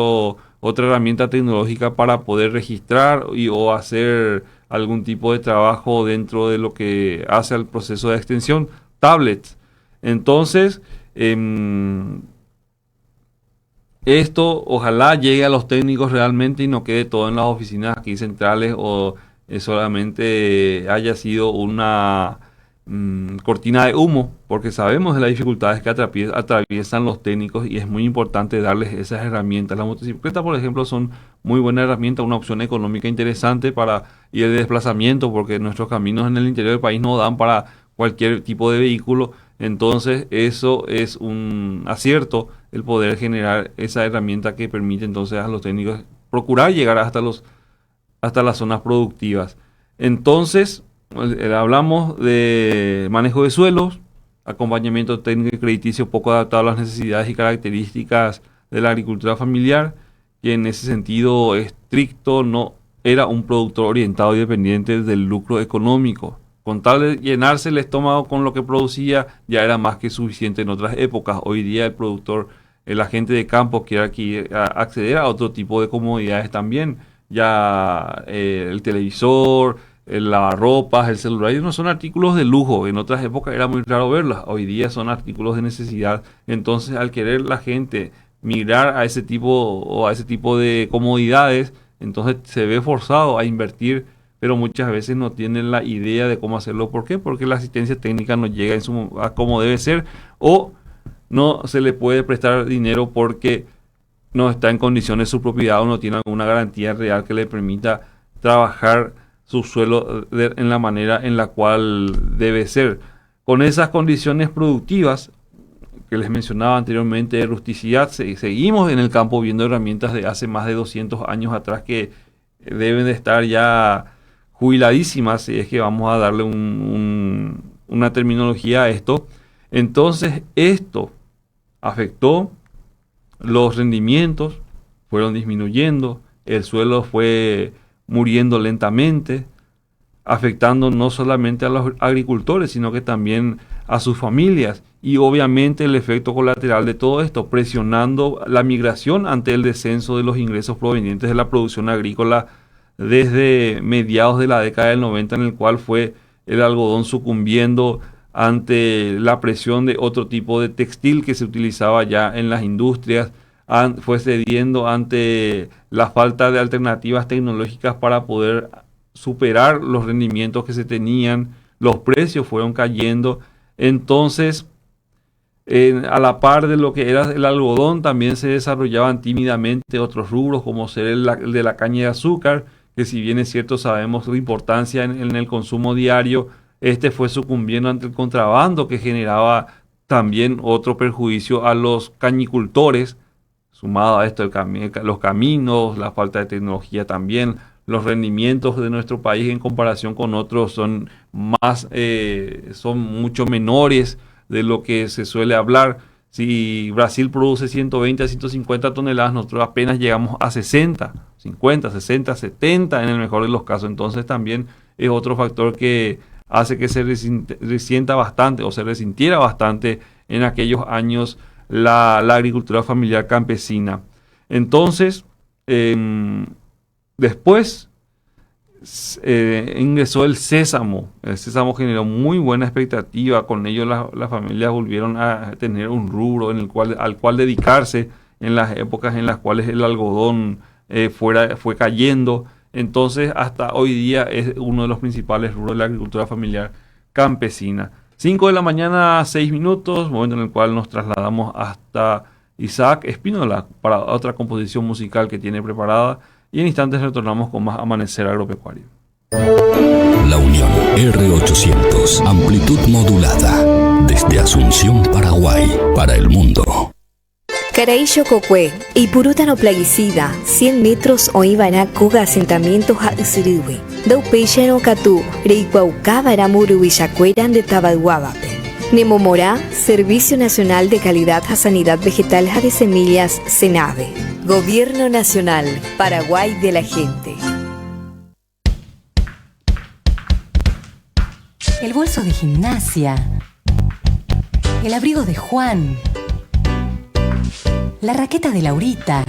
S1: herramienta tecnológica para poder registrar o hacer algún tipo de trabajo dentro de lo que hace al proceso de extensión, tablets. Entonces, esto ojalá llegue a los técnicos realmente y no quede todo en las oficinas aquí centrales, o solamente haya sido una cortina de humo, porque sabemos de las dificultades que atraviesan los técnicos, y es muy importante darles esas herramientas. Las motocicletas, por ejemplo, son muy buena herramienta, una opción económica interesante y el desplazamiento, porque nuestros caminos en el interior del país no dan para cualquier tipo de vehículo. Entonces eso es un acierto, el poder generar esa herramienta que permite entonces a los técnicos procurar llegar hasta las zonas productivas. Entonces hablamos de manejo de suelos, acompañamiento técnico y crediticio poco adaptado a las necesidades y características de la agricultura familiar, que en ese sentido estricto no era un productor orientado y dependiente del lucro económico. Con tal de llenarse el estómago con lo que producía, ya era más que suficiente en otras épocas. Hoy día el productor, el agente de campo, quiere acceder a otro tipo de comodidades también. ya el televisor, el lavarropas, el celular, no son artículos de lujo. En otras épocas era muy raro verlos, hoy día son artículos de necesidad. Entonces, al querer la gente migrar a ese tipo de comodidades, entonces se ve forzado a invertir, pero muchas veces no tienen la idea de cómo hacerlo. ¿Por qué? Porque la asistencia técnica no llega a como debe ser, o no se le puede prestar dinero porque no está en condiciones su propiedad o no tiene alguna garantía real que le permita trabajar su suelo en la manera en la cual debe ser. Con esas condiciones productivas que les mencionaba anteriormente de rusticidad, seguimos en el campo viendo herramientas de hace más de 200 años atrás que deben de estar ya jubiladísimas, si es que vamos a darle una terminología a esto. Entonces esto afectó los rendimientos, fueron disminuyendo, el suelo fue muriendo lentamente, afectando no solamente a los agricultores, sino que también a sus familias, y obviamente el efecto colateral de todo esto, presionando la migración ante el descenso de los ingresos provenientes de la producción agrícola desde mediados de la década del 90, en el cual fue el algodón sucumbiendo ante la presión de otro tipo de textil que se utilizaba ya en las industrias, fue cediendo ante la falta de alternativas tecnológicas para poder superar los rendimientos que se tenían, los precios fueron cayendo. Entonces, a la par de lo que era el algodón, también se desarrollaban tímidamente otros rubros, como ser el de la caña de azúcar, que si bien es cierto sabemos la importancia en el consumo diario, este fue sucumbiendo ante el contrabando que generaba también otro perjuicio a los cañicultores. Sumado a esto los caminos, la falta de tecnología también, los rendimientos de nuestro país en comparación con otros son mucho menores de lo que se suele hablar. Si Brasil produce 120 a 150 toneladas, nosotros apenas llegamos a 60, 50, 60, 70 en el mejor de los casos. Entonces también es otro factor que hace que se resienta bastante o se resintiera bastante en aquellos años la agricultura familiar campesina. Entonces, después ingresó el sésamo. El sésamo generó muy buena expectativa. Con ello las familias volvieron a tener un rubro al cual dedicarse en las épocas en las cuales el algodón fue cayendo. Entonces, hasta hoy día es uno de los principales rubros de la agricultura familiar campesina. 5 de la mañana, 6 minutos, momento en el cual nos trasladamos hasta Isaac Espínola para otra composición musical que tiene preparada, y en instantes retornamos con más Amanecer Agropecuario.
S2: La Unión R800, amplitud modulada, desde Asunción, Paraguay, para el mundo.
S3: Caraíso Cocue y Purútano Plaguicida, 100 metros o Ibaná Cuga asentamientos a Isiriwe. Daupeyano Catú, Reicuaucábara Murubichacueran de Tabaguabape. Nemomorá, Servicio Nacional de Calidad a Sanidad Vegetal de Semillas, SENAVE. Gobierno Nacional, Paraguay de la gente.
S10: El bolso de gimnasia. El abrigo de Juan. La raqueta de Laurita.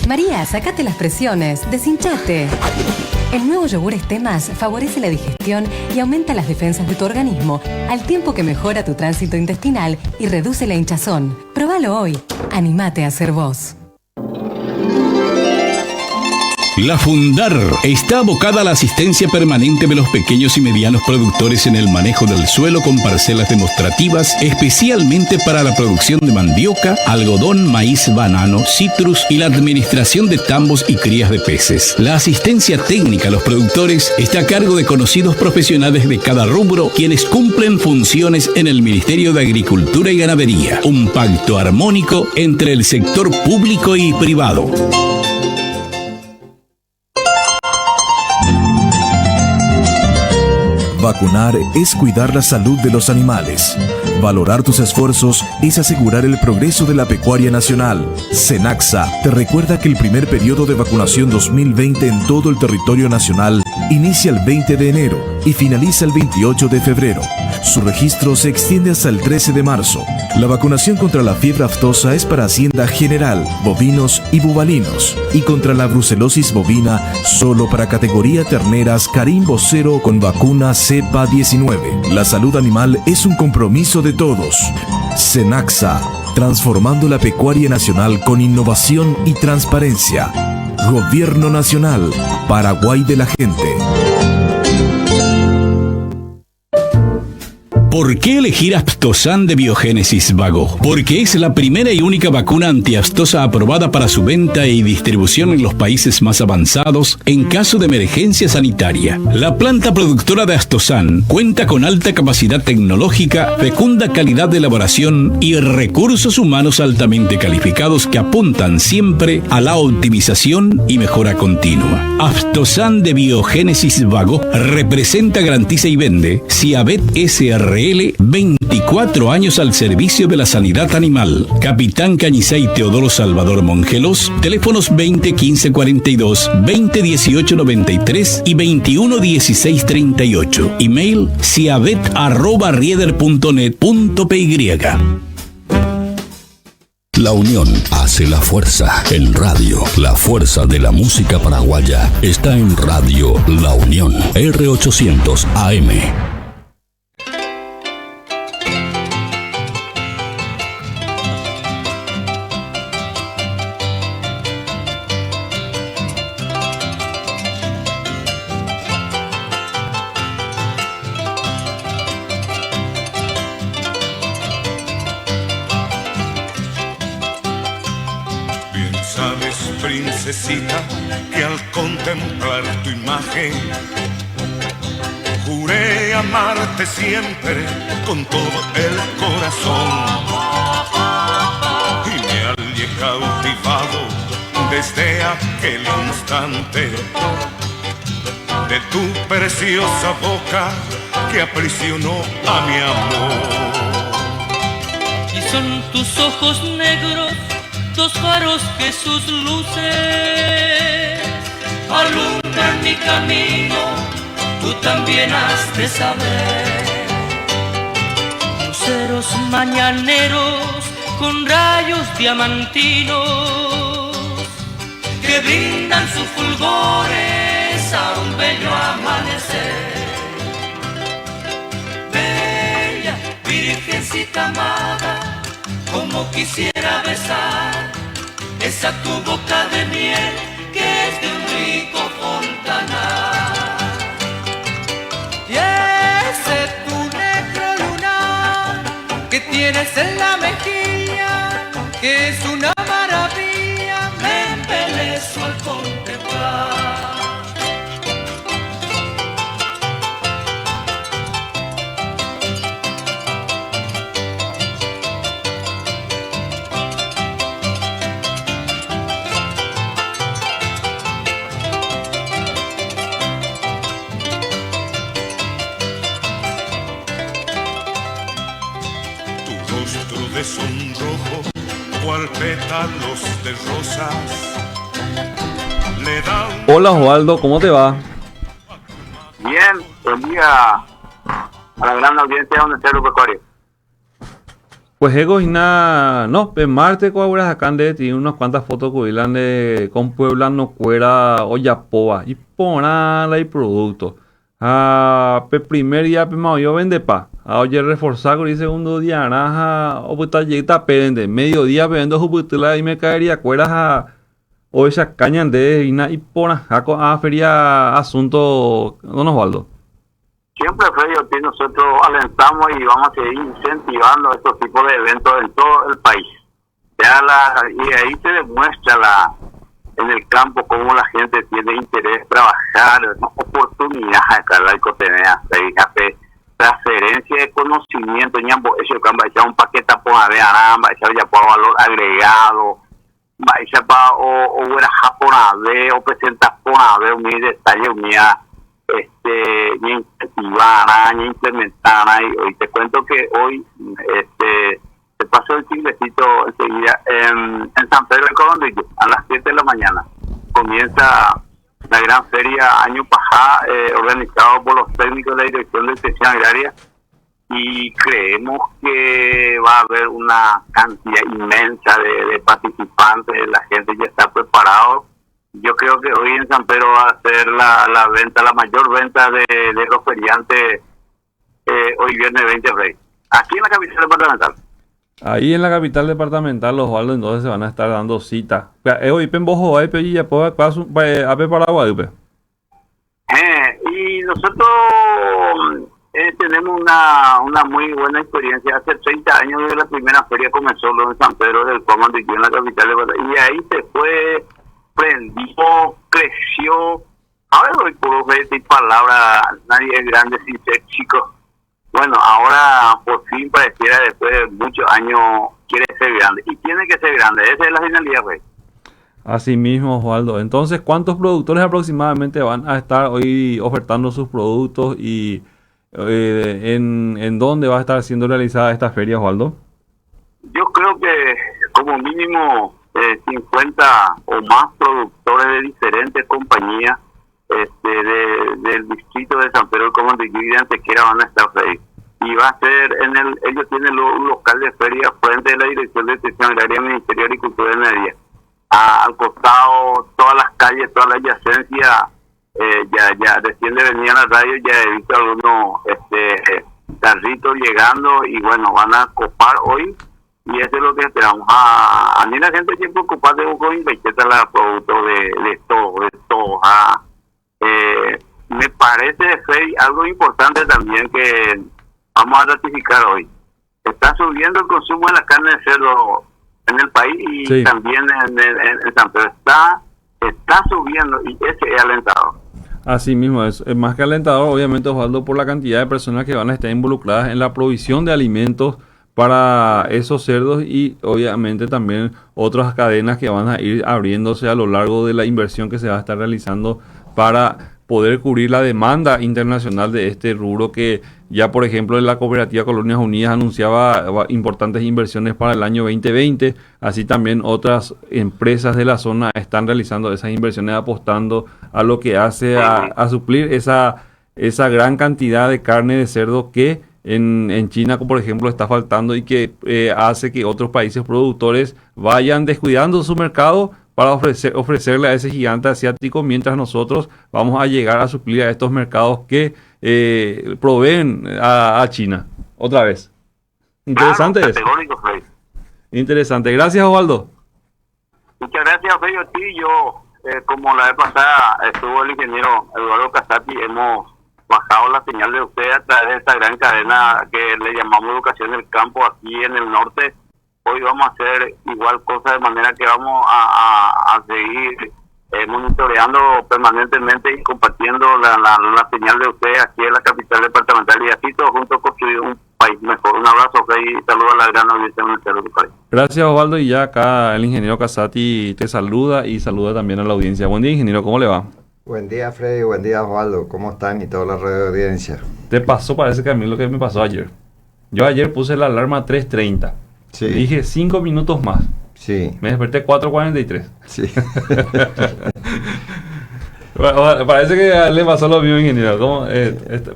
S10: María, sacate las presiones, deshinchate. El nuevo yogur Estemas favorece la digestión y aumenta las defensas de tu organismo, al tiempo que mejora tu tránsito intestinal y reduce la hinchazón. Próbalo hoy. Anímate a ser vos.
S2: La Fundar está abocada a la asistencia permanente de los pequeños y medianos productores en el manejo del suelo con parcelas demostrativas, especialmente para la producción de mandioca, algodón, maíz, banano, citrus y la administración de tambos y crías de peces. La asistencia técnica a los productores está a cargo de conocidos profesionales de cada rubro, quienes cumplen funciones en el Ministerio de Agricultura y Ganadería. Un pacto armónico entre el sector público y privado.
S6: Vacunar es cuidar la salud de los animales. Valorar tus esfuerzos es asegurar el progreso de la pecuaria nacional. Senaxa te recuerda que el primer periodo de vacunación 2020 en todo el territorio nacional inicia el 20 de enero y finaliza el 28 de febrero. Su registro se extiende hasta el 13 de marzo. La vacunación contra la fiebre aftosa es para Hacienda General, bovinos y bubalinos. Y contra la brucelosis bovina, solo para categoría terneras Carimbo 0 con vacuna cepa 19. La salud animal es un compromiso de todos. Cenaxa, transformando la pecuaria nacional con innovación y transparencia. Gobierno Nacional, Paraguay de la gente.
S2: ¿Por qué elegir Aptosan de Biogénesis Vago? Porque es la primera y única vacuna antiaftosa aprobada para su venta y distribución en los países más avanzados en caso de emergencia sanitaria. La planta productora de Aptosan cuenta con alta capacidad tecnológica, fecunda calidad de elaboración y recursos humanos altamente calificados que apuntan siempre a la optimización y mejora continua. Aptosan de Biogénesis Vago representa, garantiza y vende Ciavet SRL, 24 años al servicio de la sanidad animal. Capitán Cañizay Teodoro Salvador Mongelos, teléfonos 20 15 42, 20 18 93 y 21 16 38. Email ciavet@rieder.net.py.
S13: La unión hace la fuerza. En radio, la fuerza de la música paraguaya está en Radio La Unión, R800 AM.
S12: Princesita, que al contemplar tu imagen juré amarte siempre con todo el corazón, y me hallé cautivado desde aquel instante de tu preciosa boca que aprisionó a mi amor.
S9: Y son tus ojos negros, dos faros que sus luces alumbran mi camino, tú también has de saber. Luceros mañaneros con rayos diamantinos que brindan sus fulgores a un bello amanecer. Bella virgencita amada, como quisiera besar esa tu boca de miel que es de un rico fontanar. Y ese tu negro lunar que tienes en la mejilla, que es una maravilla, me embelezo al contemplar.
S12: De sonrojo, cual pétalos de rosas, le da un...
S1: Hola Osvaldo, ¿cómo te va?
S14: Bien, buen día a la gran audiencia de Donde Cero Pecuario.
S1: Pues ego y nada, no, en Marte coaguras acá de ti unas cuantas fotos que hubilan de con Puebla no cuera Oyapoa y ponala y producto. Pe primer día pe mayo vende pa. Oye reforzar y segundo día naranja o puta yeta pende mediodía vendo juputula y me caería cueras a o esa caña de y pona jaco a feria asunto don Osvaldo.
S14: Siempre Freddy, nosotros alentamos y vamos a seguir incentivando estos tipos de eventos en todo el país. Y ahí se demuestra en el campo cómo la gente tiene interés trabajar, oportunidades acá la Icotenea, transferencia de conocimiento, ñambo, eso que va a echar un paquete por de aramba, ya por valor agregado, va a echar para o era japonés o presentar por un detalle, ni incentivar, ni implementar, y hoy te cuento que hoy, se pasó el chinglecito enseguida en San Pedro de Corondillo, a las 7 de la mañana, comienza la gran feria año pasado, organizado por los técnicos de la Dirección de Extensión Agraria, y creemos que va a haber una cantidad inmensa de participantes, la gente ya está preparado. Yo creo que hoy en San Pedro va a ser la venta, la mayor venta de los feriantes hoy viernes 20 de febrero, aquí en la capital departamental.
S1: Ahí en la capital departamental, los Osvaldo, entonces se van a estar dando cita. Hoy penbojo, ahí y ya puedo a Paraguay.
S14: Y nosotros tenemos una muy buena experiencia. Hace 30 años de la primera feria comenzó en San Pedro del Comando y en la capital y ahí se fue, prendió, creció. Ahora doy por y palabra, nadie es grande sin ser chico. Bueno, ahora por fin pareciera después de muchos años quiere ser grande y tiene que ser grande, esa es la finalidad, güey.
S1: Así mismo, Osvaldo. Entonces, ¿cuántos productores aproximadamente van a estar hoy ofertando sus productos y en dónde va a estar siendo realizada esta feria, Osvaldo?
S14: Yo creo que como mínimo 50 o más productores de diferentes compañías del distrito de San Pedro del Comando y Antequera van a estar ahí. Y va a ser ellos tienen un local de feria frente de la Dirección de Extensión Agraria, Ministerio de Agricultura y Ganadería. Al costado, todas las calles, toda la adyacencia, ya recién de venir a la radio, ya he visto algunos carritos llegando y bueno, van a copar hoy y eso es lo que esperamos. A mí la gente siempre ocupa de un invecheta la producto de todo. Me parece, Fey, algo importante también que vamos a ratificar hoy. Está subiendo el consumo de la carne de cerdo en el país y sí, también en San Pedro está subiendo y ese es alentador.
S1: Así mismo, es más que alentador, obviamente, Osvaldo, por la cantidad de personas que van a estar involucradas en la provisión de alimentos para esos cerdos y obviamente también otras cadenas que van a ir abriéndose a lo largo de la inversión que se va a estar realizando para poder cubrir la demanda internacional de este rubro que ya, por ejemplo, la Cooperativa Colonias Unidas anunciaba importantes inversiones para el año 2020, así también otras empresas de la zona están realizando esas inversiones apostando a lo que hace a suplir esa gran cantidad de carne de cerdo que en China, por ejemplo, está faltando y que hace que otros países productores vayan descuidando su mercado para ofrecerle a ese gigante asiático, mientras nosotros vamos a llegar a suplir a estos mercados que proveen a China. Otra vez. Interesante eso. Interesante. Gracias, Osvaldo.
S14: Muchas gracias, Fey. Yo, como la vez pasada estuvo el ingeniero Eduardo Casati, hemos bajado la señal de usted a través de esta gran cadena que le llamamos Educación del Campo aquí en el norte. Hoy vamos a hacer igual cosa de manera que vamos a seguir monitoreando permanentemente y compartiendo la señal de usted aquí en la capital departamental y así todos juntos construir un país mejor. Un abrazo, y saludo a la gran audiencia del país.
S1: Gracias, Osvaldo, y ya acá el ingeniero Casati te saluda y saluda también a la audiencia. Buen día, ingeniero, ¿cómo le va?
S15: Buen día, Freddy, buen día, Osvaldo, ¿cómo están? Y toda la red de audiencia.
S1: Te pasó, parece que a mí lo que me pasó ayer. Yo ayer puse la alarma a 3:30. Sí. Dije 5 minutos más.
S15: Sí.
S1: Me desperté 4:43.
S15: Sí.
S1: Bueno, parece que le pasó lo mismo, ingeniero.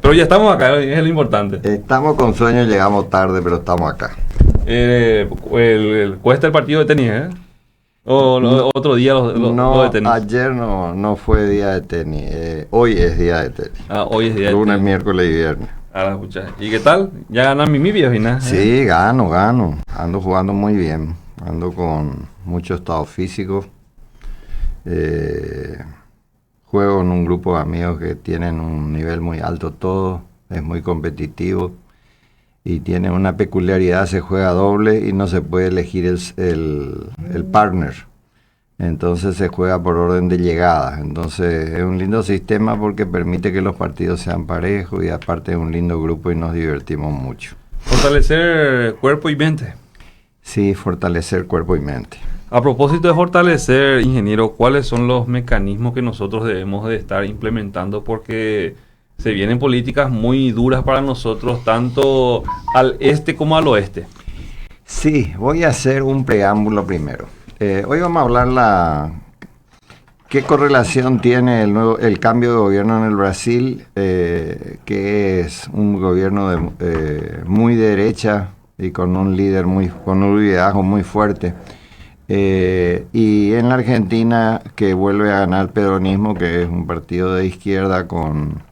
S1: Pero ya estamos acá, es lo importante.
S15: Estamos con sueño, llegamos tarde, pero estamos acá.
S1: Cuesta el partido de tenis, ¿eh? ¿O otro día lo de tenis?
S15: Ayer no fue día de tenis. Hoy es día de tenis.
S1: Hoy es día de tenis.
S15: Lunes, miércoles y viernes.
S1: ¿Y qué tal? ¿Ya ganan mi vieja?
S15: Sí, gano. Ando jugando muy bien. Ando con mucho estado físico. Juego en un grupo de amigos que tienen un nivel muy alto todo. Es muy competitivo. Y tiene una peculiaridad, se juega doble y no se puede elegir el partner. Entonces se juega por orden de llegada. Entonces es un lindo sistema porque permite que los partidos sean parejos y aparte es un lindo grupo y nos divertimos mucho.
S1: Fortalecer cuerpo y mente.
S15: Sí, fortalecer cuerpo y mente.
S1: A propósito de fortalecer, ingeniero, ¿cuáles son los mecanismos que nosotros debemos de estar implementando? Porque se vienen políticas muy duras para nosotros, tanto al este como al oeste.
S15: Sí, voy a hacer un preámbulo primero. Hoy vamos a hablar ¿Qué correlación tiene el cambio de gobierno en el Brasil, que es un gobierno muy de derecha y con un líder con un liderazgo muy fuerte? Y en la Argentina, que vuelve a ganar el peronismo, que es un partido de izquierda con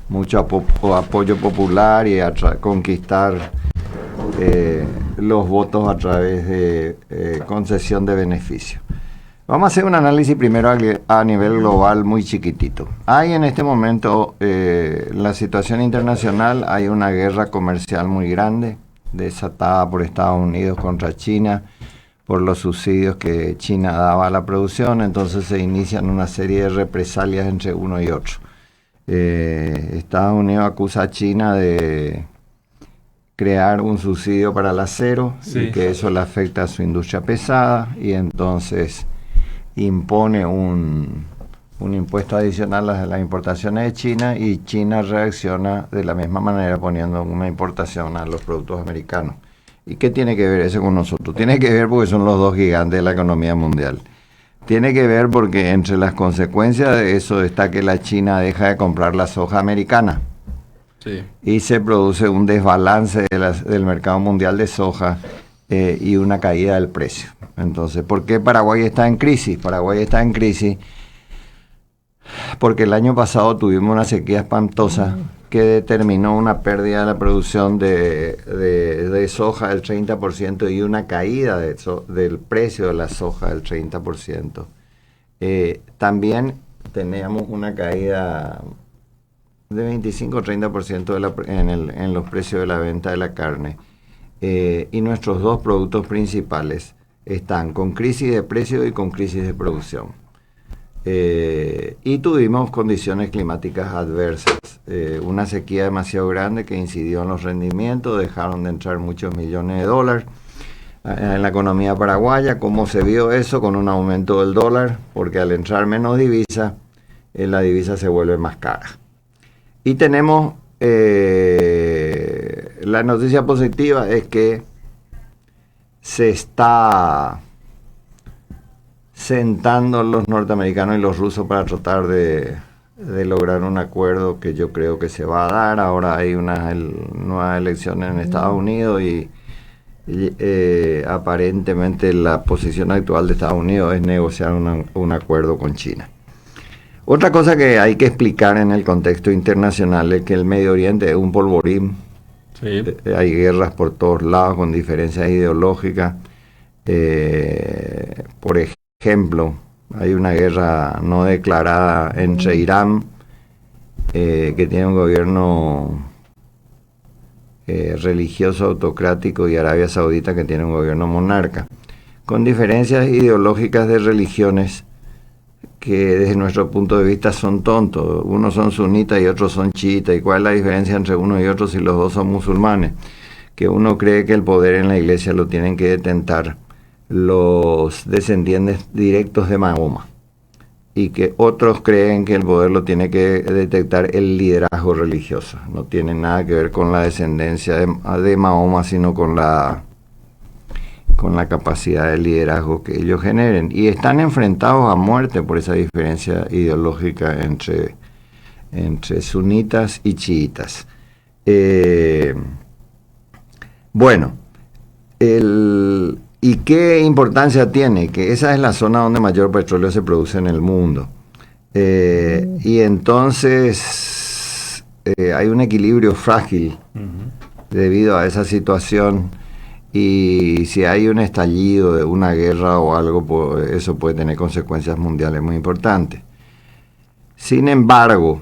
S15: mucho apoyo popular y a conquistar los votos a través de concesión de beneficios. Vamos a hacer un análisis primero a nivel global muy chiquitito. Hay en este momento, la situación internacional, hay una guerra comercial muy grande, desatada por Estados Unidos contra China, por los subsidios que China daba a la producción. Entonces se inician una serie de represalias entre uno y otro. Estados Unidos acusa a China de crear un subsidio para el acero, y que eso le afecta a su industria pesada, y entonces impone un impuesto adicional a las importaciones de China, y China reacciona de la misma manera poniendo una importación a los productos americanos. ¿Y qué tiene que ver eso con nosotros? Tiene que ver porque son los dos gigantes de la economía mundial. Tiene que ver porque entre las consecuencias de eso está que la China deja de comprar la soja americana. Sí. Y se produce un desbalance del mercado mundial de soja y una caída del precio. Entonces, ¿por qué Paraguay está en crisis? Paraguay está en crisis porque el año pasado tuvimos una sequía espantosa que determinó una pérdida de la producción de soja del 30% y una caída del precio de la soja del 30%. También teníamos una caída de 25-30% en los precios de la venta de la carne. Y nuestros dos productos principales están con crisis de precio y con crisis de producción. Y tuvimos condiciones climáticas adversas, una sequía demasiado grande que incidió en los rendimientos, dejaron de entrar muchos millones de dólares en la economía paraguaya. ¿Cómo se vio eso? Con un aumento del dólar, porque al entrar menos divisa, la divisa se vuelve más cara. Y tenemos, la noticia positiva es que se está sentando los norteamericanos y los rusos para tratar de lograr un acuerdo que yo creo que se va a dar. Ahora hay unas nuevas elecciones en Estados Unidos y aparentemente la posición actual de Estados Unidos es negociar un acuerdo con China. Otra cosa que hay que explicar en el contexto internacional es que el Medio Oriente es un polvorín. Sí. Hay guerras por todos lados con diferencias ideológicas. Por ejemplo, hay una guerra no declarada entre Irán, que tiene un gobierno religioso autocrático, y Arabia Saudita, que tiene un gobierno monarca, con diferencias ideológicas de religiones que desde nuestro punto de vista son tontos. Unos son sunitas y otros son chiitas. ¿Y cuál es la diferencia entre uno y otro si los dos son musulmanes? Que uno cree que el poder en la iglesia lo tienen que detentar los descendientes directos de Mahoma, y que otros creen que el poder lo tiene que detectar el liderazgo religioso. No tiene nada que ver con la descendencia de Mahoma, sino con la capacidad de liderazgo que ellos generen, y están enfrentados a muerte por esa diferencia ideológica entre sunitas y chiitas. ¿Y qué importancia tiene? Que esa es la zona donde mayor petróleo se produce en el mundo. Y entonces hay un equilibrio frágil debido a esa situación. Y si hay un estallido de una guerra o algo, pues eso puede tener consecuencias mundiales muy importantes. Sin embargo,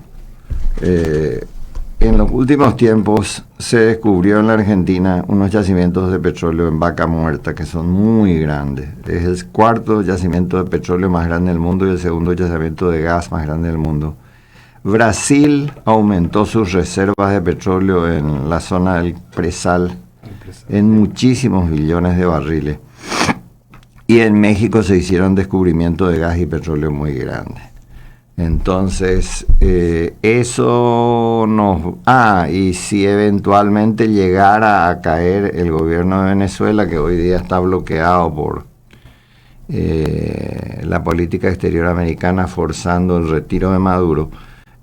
S15: en los últimos tiempos se descubrió en la Argentina unos yacimientos de petróleo en Vaca Muerta que son muy grandes. Es el cuarto yacimiento de petróleo más grande del mundo y el segundo yacimiento de gas más grande del mundo. Brasil aumentó sus reservas de petróleo en la zona del Presal en muchísimos billones de barriles. Y en México se hicieron descubrimientos de gas y petróleo muy grandes. Entonces, eso nos... y si eventualmente llegara a caer el gobierno de Venezuela, que hoy día está bloqueado por la política exterior americana forzando el retiro de Maduro,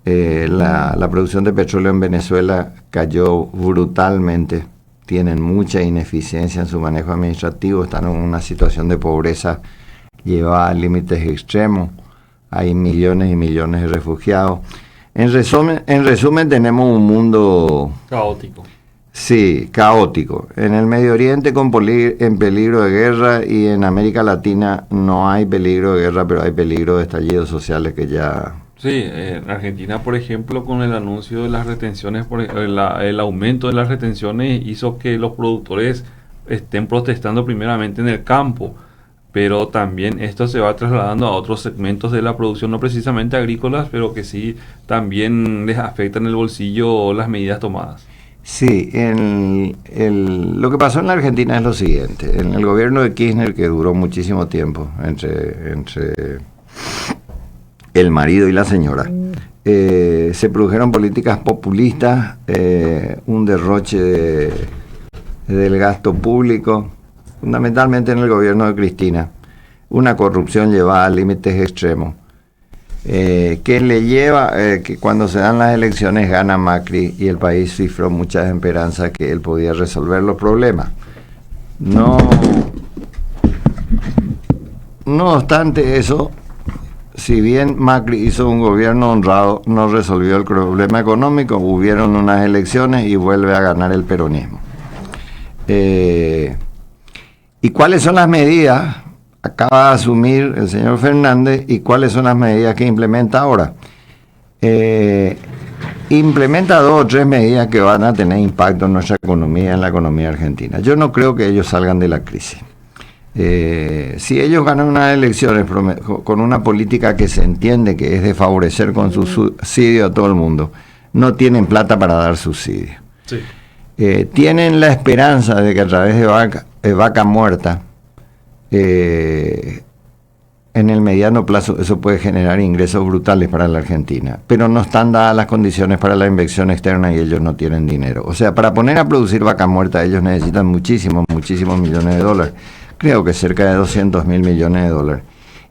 S15: la producción de petróleo en Venezuela cayó brutalmente. Tienen mucha ineficiencia en su manejo administrativo, están en una situación de pobreza llevada a límites extremos, hay millones y millones de refugiados. En resumen, tenemos un mundo
S1: caótico.
S15: Sí, caótico. En el Medio Oriente en peligro de guerra, y en América Latina no hay peligro de guerra, pero hay peligro de estallidos sociales que ya...
S1: Sí, en Argentina, por ejemplo, con el anuncio de las retenciones, el aumento de las retenciones hizo que los productores estén protestando primeramente en el campo, pero también esto se va trasladando a otros segmentos de la producción, no precisamente agrícolas, pero que sí también les afectan el bolsillo las medidas tomadas.
S15: Sí, lo que pasó en la Argentina es lo siguiente. En el gobierno de Kirchner, que duró muchísimo tiempo, entre el marido y la señora, se produjeron políticas populistas, un derroche del gasto público, fundamentalmente en el gobierno de Cristina, una corrupción llevada a límites extremos, que le lleva que cuando se dan las elecciones gana Macri y el país cifró muchas esperanzas que él podía resolver los problemas. No obstante eso, si bien Macri hizo un gobierno honrado, no resolvió el problema económico, hubieron unas elecciones y vuelve a ganar el peronismo. ¿Y cuáles son las medidas? Acaba de asumir el señor Fernández, y cuáles son las medidas que implementa ahora. Implementa 2 o 3 medidas que van a tener impacto en nuestra economía, en la economía argentina. Yo no creo que ellos salgan de la crisis. Si ellos ganan unas elecciones con una política que se entiende que es de favorecer con su subsidio a todo el mundo, no tienen plata para dar subsidio.
S1: Sí.
S15: Tienen la esperanza de que a través de vaca muerta, en el mediano plazo eso puede generar ingresos brutales para la Argentina, pero no están dadas las condiciones para la inversión externa y ellos no tienen dinero. O sea, para poner a producir vaca muerta ellos necesitan muchísimos millones de dólares, creo que cerca de 200.000 millones de dólares,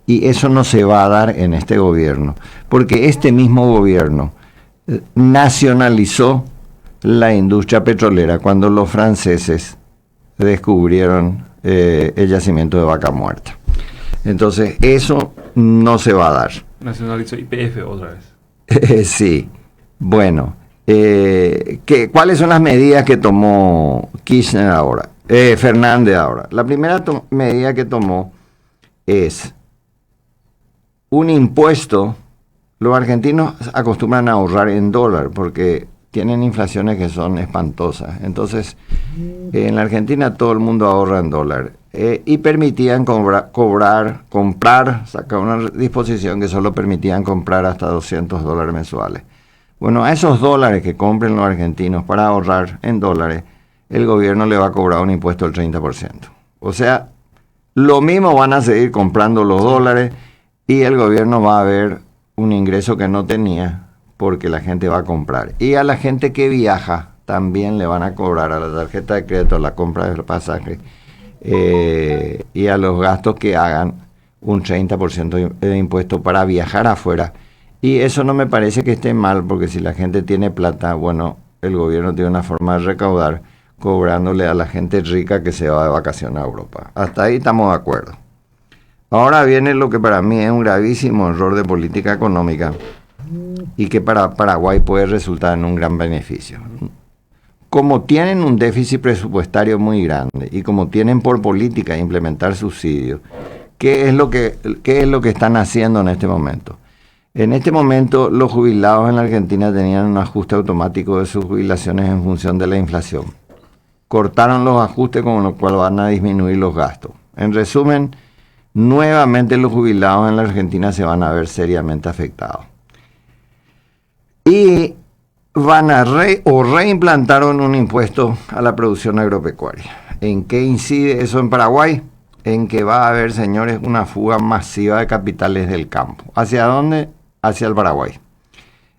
S15: y eso no se va a dar en este gobierno, porque este mismo gobierno nacionalizó la industria petrolera cuando los franceses descubrieron el yacimiento de vaca muerta. Entonces eso no se va a dar.
S1: Nacionalizó YPF otra vez.
S15: Sí. Bueno, ¿cuáles son las medidas que tomó Kirchner ahora? Fernández ahora. La primera medida que tomó es un impuesto. Los argentinos acostumbran a ahorrar en dólar porque tienen inflaciones que son espantosas. Entonces, en la Argentina todo el mundo ahorra en dólar. Y permitían comprar, sacar una disposición que solo permitían comprar hasta $200 mensuales. Bueno, a esos dólares que compren los argentinos para ahorrar en dólares, el gobierno le va a cobrar un impuesto del 30%. O sea, lo mismo van a seguir comprando los dólares y el gobierno va a ver un ingreso que no tenía, porque la gente va a comprar. Y a la gente que viaja también le van a cobrar a la tarjeta de crédito, a la compra del pasaje y a los gastos que hagan un 30% de impuesto para viajar afuera. Y eso no me parece que esté mal, porque si la gente tiene plata, bueno, el gobierno tiene una forma de recaudar cobrándole a la gente rica que se va de vacaciones a Europa. Hasta ahí estamos de acuerdo. Ahora viene lo que para mí es un gravísimo error de política económica y que para Paraguay puede resultar en un gran beneficio. Como tienen un déficit presupuestario muy grande y como tienen por política implementar subsidios, ¿qué es lo que están haciendo en este momento? En este momento los jubilados en la Argentina tenían un ajuste automático de sus jubilaciones en función de la inflación. Cortaron los ajustes con lo cual van a disminuir los gastos. En resumen, nuevamente los jubilados en la Argentina se van a ver seriamente afectados. Y van a reimplantaron un impuesto a la producción agropecuaria. ¿En qué incide eso en Paraguay? En que va a haber, señores, una fuga masiva de capitales del campo. ¿Hacia dónde? Hacia el Paraguay.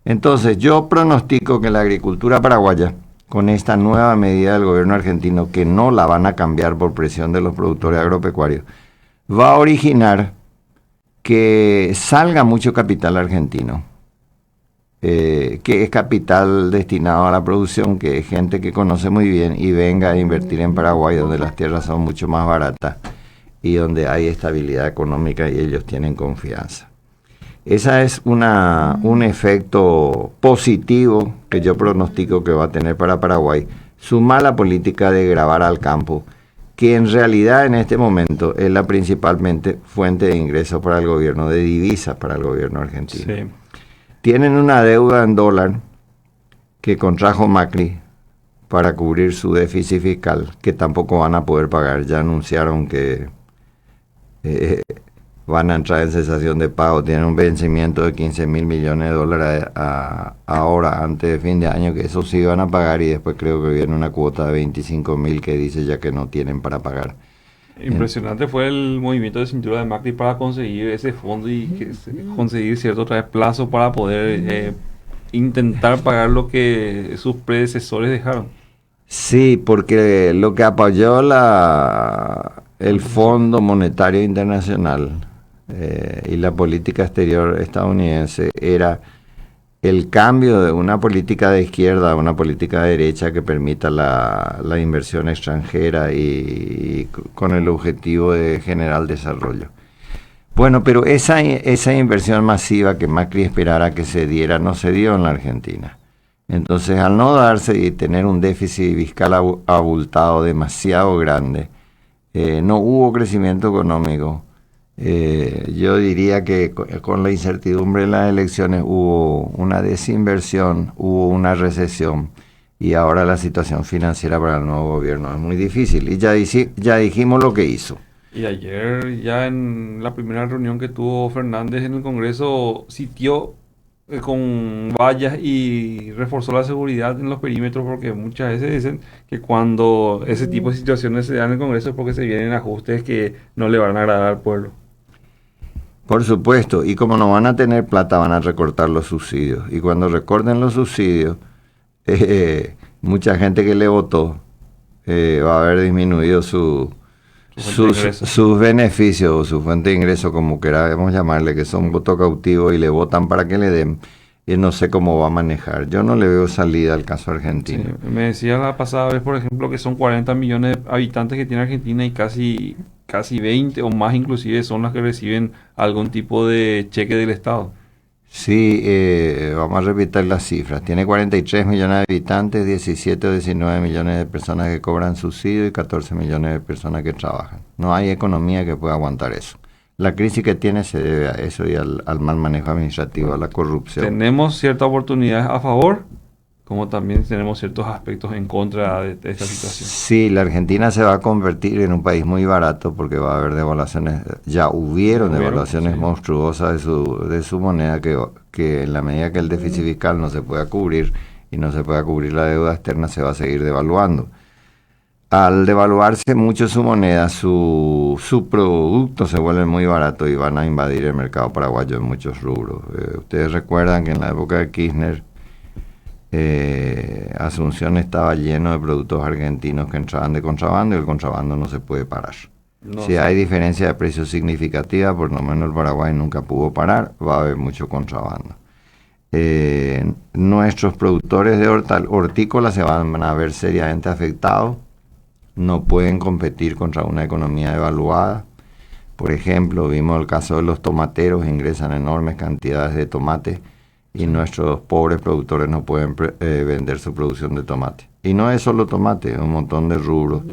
S15: Entonces yo pronostico que la agricultura paraguaya, con esta nueva medida del gobierno argentino, que no la van a cambiar por presión de los productores agropecuarios, va a originar que salga mucho capital argentino, que es capital destinado a la producción, que es gente que conoce muy bien y venga a invertir en Paraguay, donde las tierras son mucho más baratas y donde hay estabilidad económica y ellos tienen confianza. Ese es un efecto positivo que yo pronostico que va a tener para Paraguay, su mala política de gravar al campo, que en realidad en este momento es la principalmente fuente de ingresos para el gobierno, de divisas para el gobierno argentino. Sí. Tienen una deuda en dólar que contrajo Macri para cubrir su déficit fiscal, que tampoco van a poder pagar. Ya anunciaron que van a entrar en cesación de pago. Tienen un vencimiento de 15 mil millones de dólares ahora, antes de fin de año, que eso sí van a pagar, y después creo que viene una cuota de 25 mil que dice ya que no tienen para pagar.
S1: Impresionante fue el movimiento de cintura de Macri para conseguir ese fondo y conseguir cierto otra vez plazo para poder intentar pagar lo que sus predecesores dejaron.
S15: Sí, porque lo que apoyó el Fondo Monetario Internacional y la política exterior estadounidense era el cambio de una política de izquierda a una política de derecha que permita la inversión extranjera y con el objetivo de generar desarrollo. Bueno, pero esa inversión masiva que Macri esperara que se diera no se dio en la Argentina. Entonces, al no darse y tener un déficit fiscal abultado demasiado grande, no hubo crecimiento económico. Yo diría que con la incertidumbre de las elecciones hubo una desinversión, hubo una recesión, y ahora la situación financiera para el nuevo gobierno es muy difícil. Y ya dijimos lo que hizo.
S1: Y ayer, ya en la primera reunión que tuvo Fernández en el Congreso, sitió con vallas y reforzó la seguridad en los perímetros, porque muchas veces dicen que cuando ese tipo de situaciones se dan en el Congreso es porque se vienen ajustes que no le van a agradar al pueblo.
S15: Por supuesto, y como no van a tener plata, van a recortar los subsidios. Y cuando recorten los subsidios, mucha gente que le votó va a haber disminuido sus beneficios o su fuente de ingreso, como queramos llamarle, que son voto cautivo y le votan para que le den, y no sé cómo va a manejar. Yo no le veo salida al caso argentino.
S1: Sí, me decía la pasada vez, por ejemplo, que son 40 millones de habitantes que tiene Argentina y casi 20 o más inclusive son las que reciben algún tipo de cheque del Estado.
S15: Sí, vamos a repetir las cifras. Tiene 43 millones de habitantes, 17 o 19 millones de personas que cobran subsidio y 14 millones de personas que trabajan. No hay economía que pueda aguantar eso. La crisis que tiene se debe a eso y al mal manejo administrativo, a la corrupción.
S1: Tenemos ciertas oportunidades a favor, como también tenemos ciertos aspectos en contra de esta situación.
S15: Sí, la Argentina se va a convertir en un país muy barato porque va a haber devaluaciones, ya hubieron devaluaciones sí, monstruosas de su moneda, que en la medida que el déficit fiscal no se pueda cubrir y no se pueda cubrir la deuda externa, se va a seguir devaluando. Al devaluarse mucho su moneda, su producto se vuelve muy barato y van a invadir el mercado paraguayo en muchos rubros. Ustedes recuerdan que en la época de Kirchner, Asunción estaba lleno de productos argentinos que entraban de contrabando, y el contrabando no se puede parar. Si hay diferencia de precios significativa, por lo menos el Paraguay nunca pudo parar, va a haber mucho contrabando. Nuestros productores de hortícola se van a ver seriamente afectados, no pueden competir contra una economía devaluada. Por ejemplo, vimos el caso de los tomateros, ingresan enormes cantidades de tomate y nuestros pobres productores no pueden vender su producción de tomate. Y no es solo tomate, es un montón de rubros.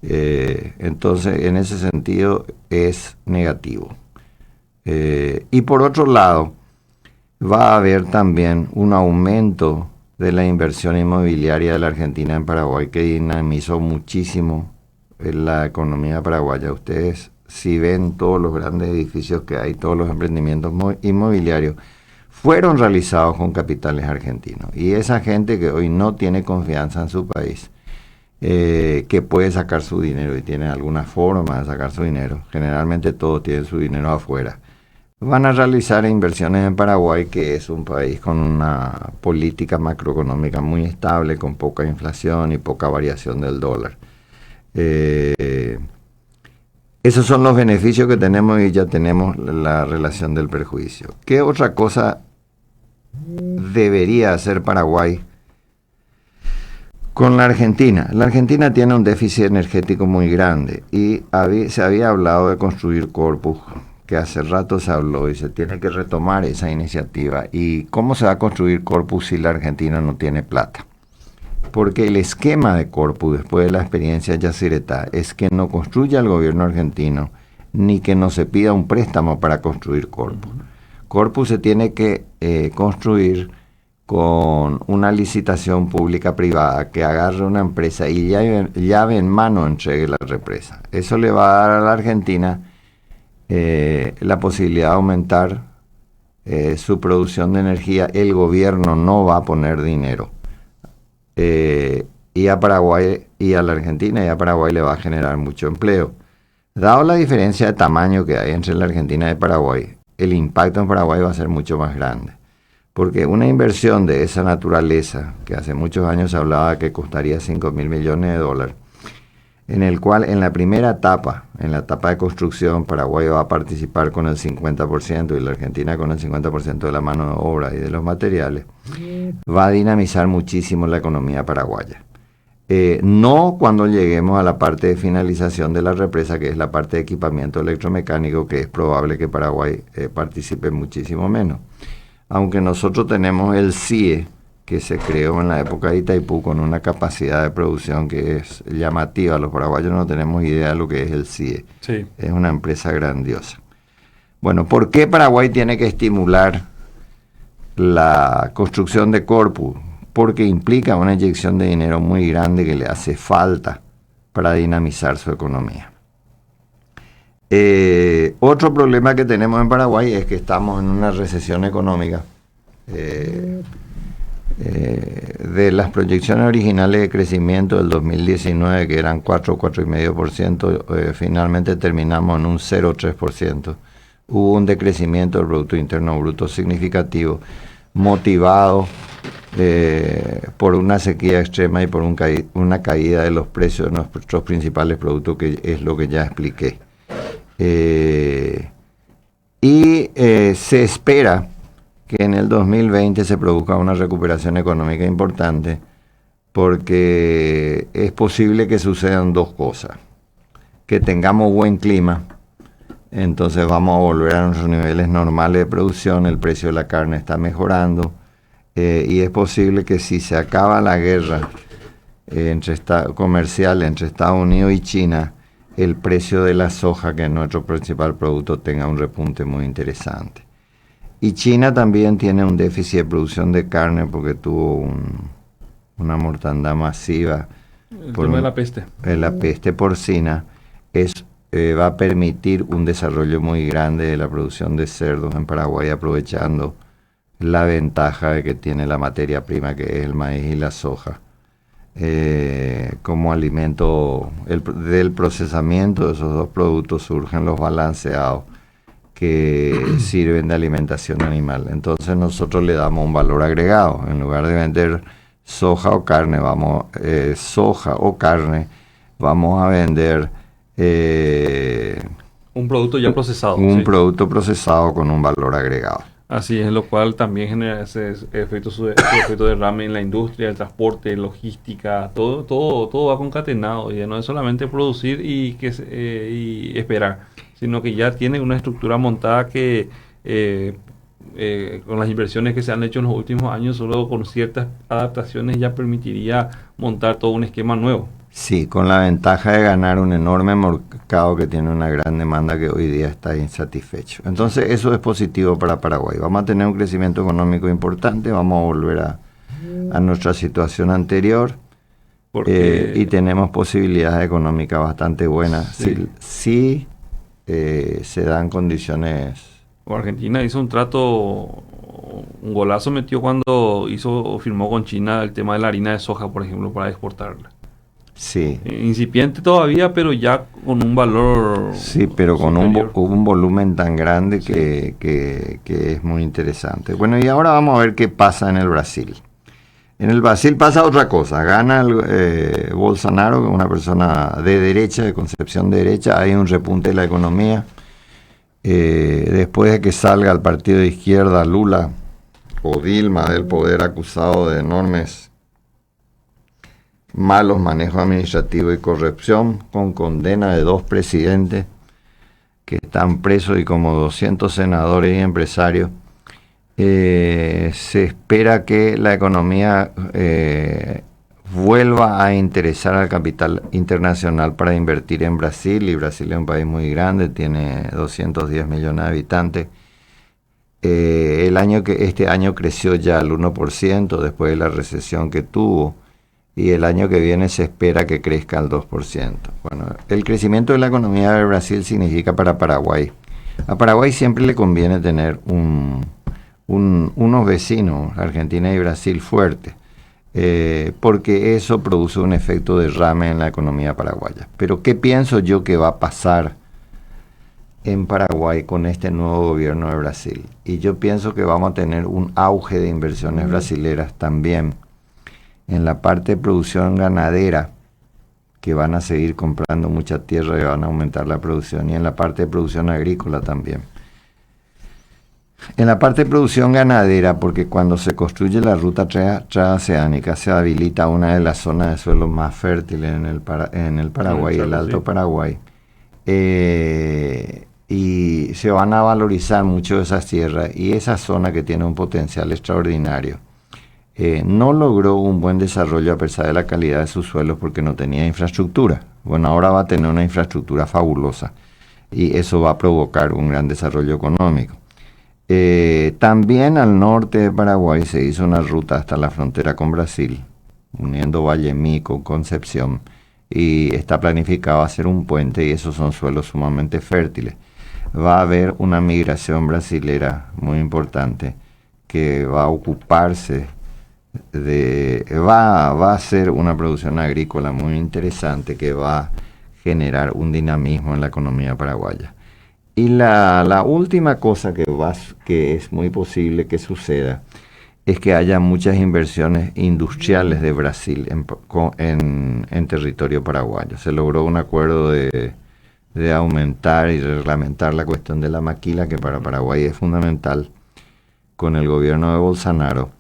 S15: Entonces, en ese sentido, es negativo. Y por otro lado, va a haber también un aumento de la inversión inmobiliaria de la Argentina en Paraguay, que dinamizó muchísimo la economía paraguaya. Ustedes, si ven todos los grandes edificios que hay, todos los emprendimientos inmobiliarios, fueron realizados con capitales argentinos. Y esa gente que hoy no tiene confianza en su país, que puede sacar su dinero y tiene alguna forma de sacar su dinero, generalmente todos tienen su dinero afuera, van a realizar inversiones en Paraguay, que es un país con una política macroeconómica muy estable, con poca inflación y poca variación del dólar. Esos son los beneficios que tenemos y ya tenemos la relación del perjuicio. ¿Qué otra cosa debería hacer Paraguay con la Argentina? La Argentina tiene un déficit energético muy grande y se había hablado de construir Corpus, que hace rato se habló y se tiene que retomar esa iniciativa. ¿Y cómo se va a construir Corpus si la Argentina no tiene plata? Porque el esquema de Corpus, después de la experiencia de Yacyretá, es que no construya el gobierno argentino, ni que no se pida un préstamo para construir Corpus. Corpus se tiene que construir con una licitación pública-privada que agarre una empresa y llave en mano entregue la represa. Eso le va a dar a la Argentina la posibilidad de aumentar su producción de energía. El gobierno no va a poner dinero. Y a Paraguay y a la Argentina y a Paraguay le va a generar mucho empleo. Dado la diferencia de tamaño que hay entre la Argentina y Paraguay, el impacto en Paraguay va a ser mucho más grande. Porque una inversión de esa naturaleza, que hace muchos años se hablaba que costaría 5.000 millones de dólares, en el cual en la primera etapa, en la etapa de construcción, Paraguay va a participar con el 50% y la Argentina con el 50% de la mano de obra y de los materiales, va a dinamizar muchísimo la economía paraguaya. No cuando lleguemos a la parte de finalización de la represa, que es la parte de equipamiento electromecánico, que es probable que Paraguay participe muchísimo menos. Aunque nosotros tenemos el CIE, que se creó en la época de Itaipú con una capacidad de producción que es llamativa. Los paraguayos no tenemos idea de lo que es el CIE.
S1: Sí.
S15: Es una empresa grandiosa. Bueno, ¿por qué Paraguay tiene que estimular la construcción de Corpus? Porque implica una inyección de dinero muy grande que le hace falta para dinamizar su economía. Otro problema que tenemos en Paraguay es que estamos en una recesión económica. De las proyecciones originales de crecimiento del 2019, que eran 4,5%, finalmente terminamos en un 0,3%. Hubo un decrecimiento del Producto Interno Bruto significativo, motivado por una sequía extrema y por una caída de los precios de nuestros principales productos, que es lo que ya expliqué. Se espera que en el 2020 se produzca una recuperación económica importante, porque es posible que sucedan dos cosas: que tengamos buen clima, entonces vamos a volver a nuestros niveles normales de producción, el precio de la carne está mejorando, y es posible que si se acaba la guerra comercial entre Estados Unidos y China, el precio de la soja, que es nuestro principal producto, tenga un repunte muy interesante. Y China también tiene un déficit de producción de carne porque tuvo una mortandad masiva.
S1: El tema de la peste.
S15: La peste porcina va a permitir un desarrollo muy grande de la producción de cerdos en Paraguay, aprovechando la ventaja de que tiene la materia prima, que es el maíz y la soja, como alimento. Del procesamiento de esos dos productos surgen los balanceados, que sirven de alimentación animal. Entonces nosotros le damos un valor agregado. En lugar de vender soja o carne, vamos a vender
S1: un producto ya procesado.
S15: Un producto procesado con un valor agregado.
S1: Así es, lo cual también genera ese efecto derrame en la industria, el transporte, logística, todo va concatenado. Y no es solamente producir y esperar, sino que ya tiene una estructura montada que con las inversiones que se han hecho en los últimos años, solo con ciertas adaptaciones ya permitiría montar todo un esquema nuevo.
S15: Sí, con la ventaja de ganar un enorme mercado que tiene una gran demanda que hoy día está insatisfecho. Entonces eso es positivo para Paraguay. Vamos a tener un crecimiento económico importante, vamos a volver a nuestra situación anterior, y tenemos posibilidades económicas bastante buenas. Sí. Se dan condiciones.
S1: Argentina hizo un golazo metió cuando firmó con China el tema de la harina de soja, por ejemplo, para exportarla.
S15: Sí.
S1: Incipiente todavía, pero ya con un valor.
S15: Sí, pero con un volumen tan grande que es muy interesante. Bueno, y ahora vamos a ver qué pasa en el Brasil. En el Brasil pasa otra cosa, gana Bolsonaro, una persona de derecha, de concepción de derecha, hay un repunte de la economía. Después de que salga el partido de izquierda Lula o Dilma del poder, acusado de enormes malos manejos administrativos y corrupción, con condena de 2 presidentes que están presos y como 200 senadores y empresarios, se espera que la economía vuelva a interesar al capital internacional para invertir en Brasil, y Brasil es un país muy grande, tiene 210 millones de habitantes. Este año creció ya al 1% después de la recesión que tuvo, y el año que viene se espera que crezca al 2%. Bueno, el crecimiento de la economía de Brasil significa para Paraguay. A Paraguay siempre le conviene tener unos vecinos, Argentina y Brasil, fuertes, porque eso produce un efecto derrame en la economía paraguaya. Pero ¿qué pienso yo que va a pasar en Paraguay con este nuevo gobierno de Brasil? Y yo pienso que vamos a tener un auge de inversiones brasileras también en la parte de producción ganadera, que van a seguir comprando mucha tierra y van a aumentar la producción, y en la parte de producción agrícola también. En la parte de producción ganadera, porque cuando se construye la ruta transoceánica se habilita una de las zonas de suelos más fértiles en el Paraguay, el Alto Paraguay, y se van a valorizar mucho esas tierras, y esa zona que tiene un potencial extraordinario no logró un buen desarrollo a pesar de la calidad de sus suelos porque no tenía infraestructura. Bueno, ahora va a tener una infraestructura fabulosa y eso va a provocar un gran desarrollo económico. También al norte de Paraguay se hizo una ruta hasta la frontera con Brasil, uniendo Valle Mico, Concepción, y está planificado hacer un puente, y esos son suelos sumamente fértiles. Va a haber una migración brasilera muy importante que va a ocuparse va a hacer una producción agrícola muy interesante que va a generar un dinamismo en la economía paraguaya. Y la última cosa que es muy posible que suceda es que haya muchas inversiones industriales de Brasil en territorio paraguayo. Se logró un acuerdo de aumentar y reglamentar la cuestión de la maquila, que para Paraguay es fundamental, con el gobierno de Bolsonaro.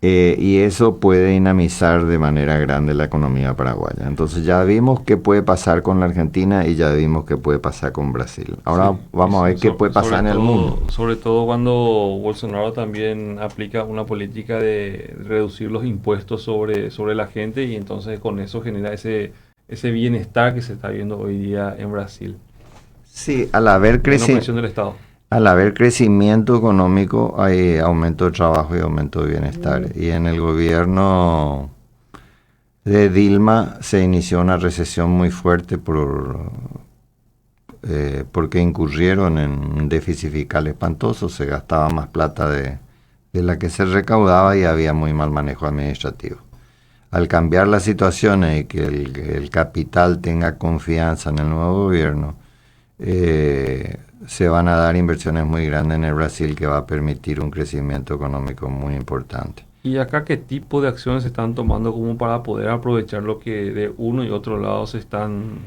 S15: Y eso puede dinamizar de manera grande la economía paraguaya. Entonces ya vimos qué puede pasar con la Argentina y ya vimos qué puede pasar con Brasil. Ahora vamos a ver qué puede pasar en el mundo.
S1: Sobre todo cuando Bolsonaro también aplica una política de reducir los impuestos sobre la gente, y entonces con eso genera ese bienestar que se está viendo hoy día en Brasil.
S15: Sí, al haber
S1: presión del Estado.
S15: Al haber crecimiento económico hay aumento de trabajo y aumento de bienestar. Y en el gobierno de Dilma se inició una recesión muy fuerte porque incurrieron en un déficit fiscal espantoso, se gastaba más plata de la que se recaudaba y había muy mal manejo administrativo. Al cambiar las situaciones y que el capital tenga confianza en el nuevo gobierno, se van a dar inversiones muy grandes en el Brasil que va a permitir un crecimiento económico muy importante.
S1: ¿Y acá qué tipo de acciones se están tomando como para poder aprovechar lo que de uno y otro lado se están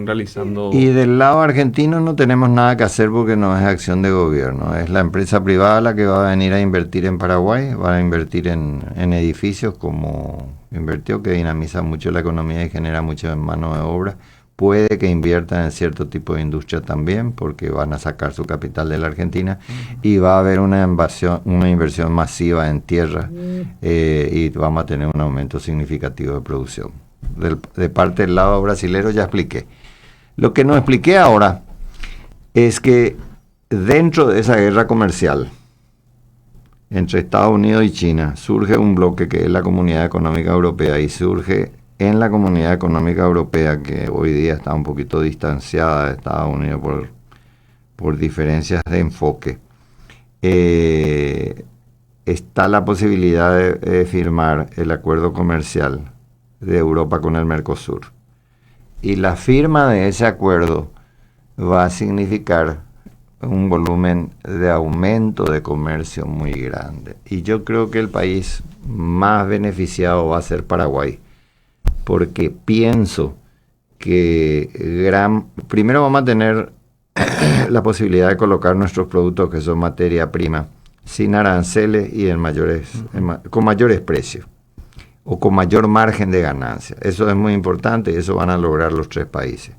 S1: realizando?
S15: Y del lado argentino no tenemos nada que hacer porque no es acción de gobierno. Es la empresa privada la que va a venir a invertir en Paraguay, va a invertir en edificios como invirtió, que dinamiza mucho la economía y genera mucha mano de obra. Puede que inviertan en cierto tipo de industria también, porque van a sacar su capital de la Argentina, y va a haber una inversión masiva en tierra, y vamos a tener un aumento significativo de producción. De parte del lado brasilero ya expliqué. Lo que no expliqué ahora es que dentro de esa guerra comercial entre Estados Unidos y China surge un bloque que es la Comunidad Económica Europea, y surge en la Comunidad Económica Europea, que hoy día está un poquito distanciada de Estados Unidos por diferencias de enfoque, está la posibilidad de firmar el acuerdo comercial de Europa con el Mercosur. Y la firma de ese acuerdo va a significar un volumen de aumento de comercio muy grande. Y yo creo que el país más beneficiado va a ser Paraguay, porque pienso que primero vamos a tener la posibilidad de colocar nuestros productos que son materia prima sin aranceles y con mayores precios o con mayor margen de ganancia. Eso es muy importante y eso van a lograr los 3 países.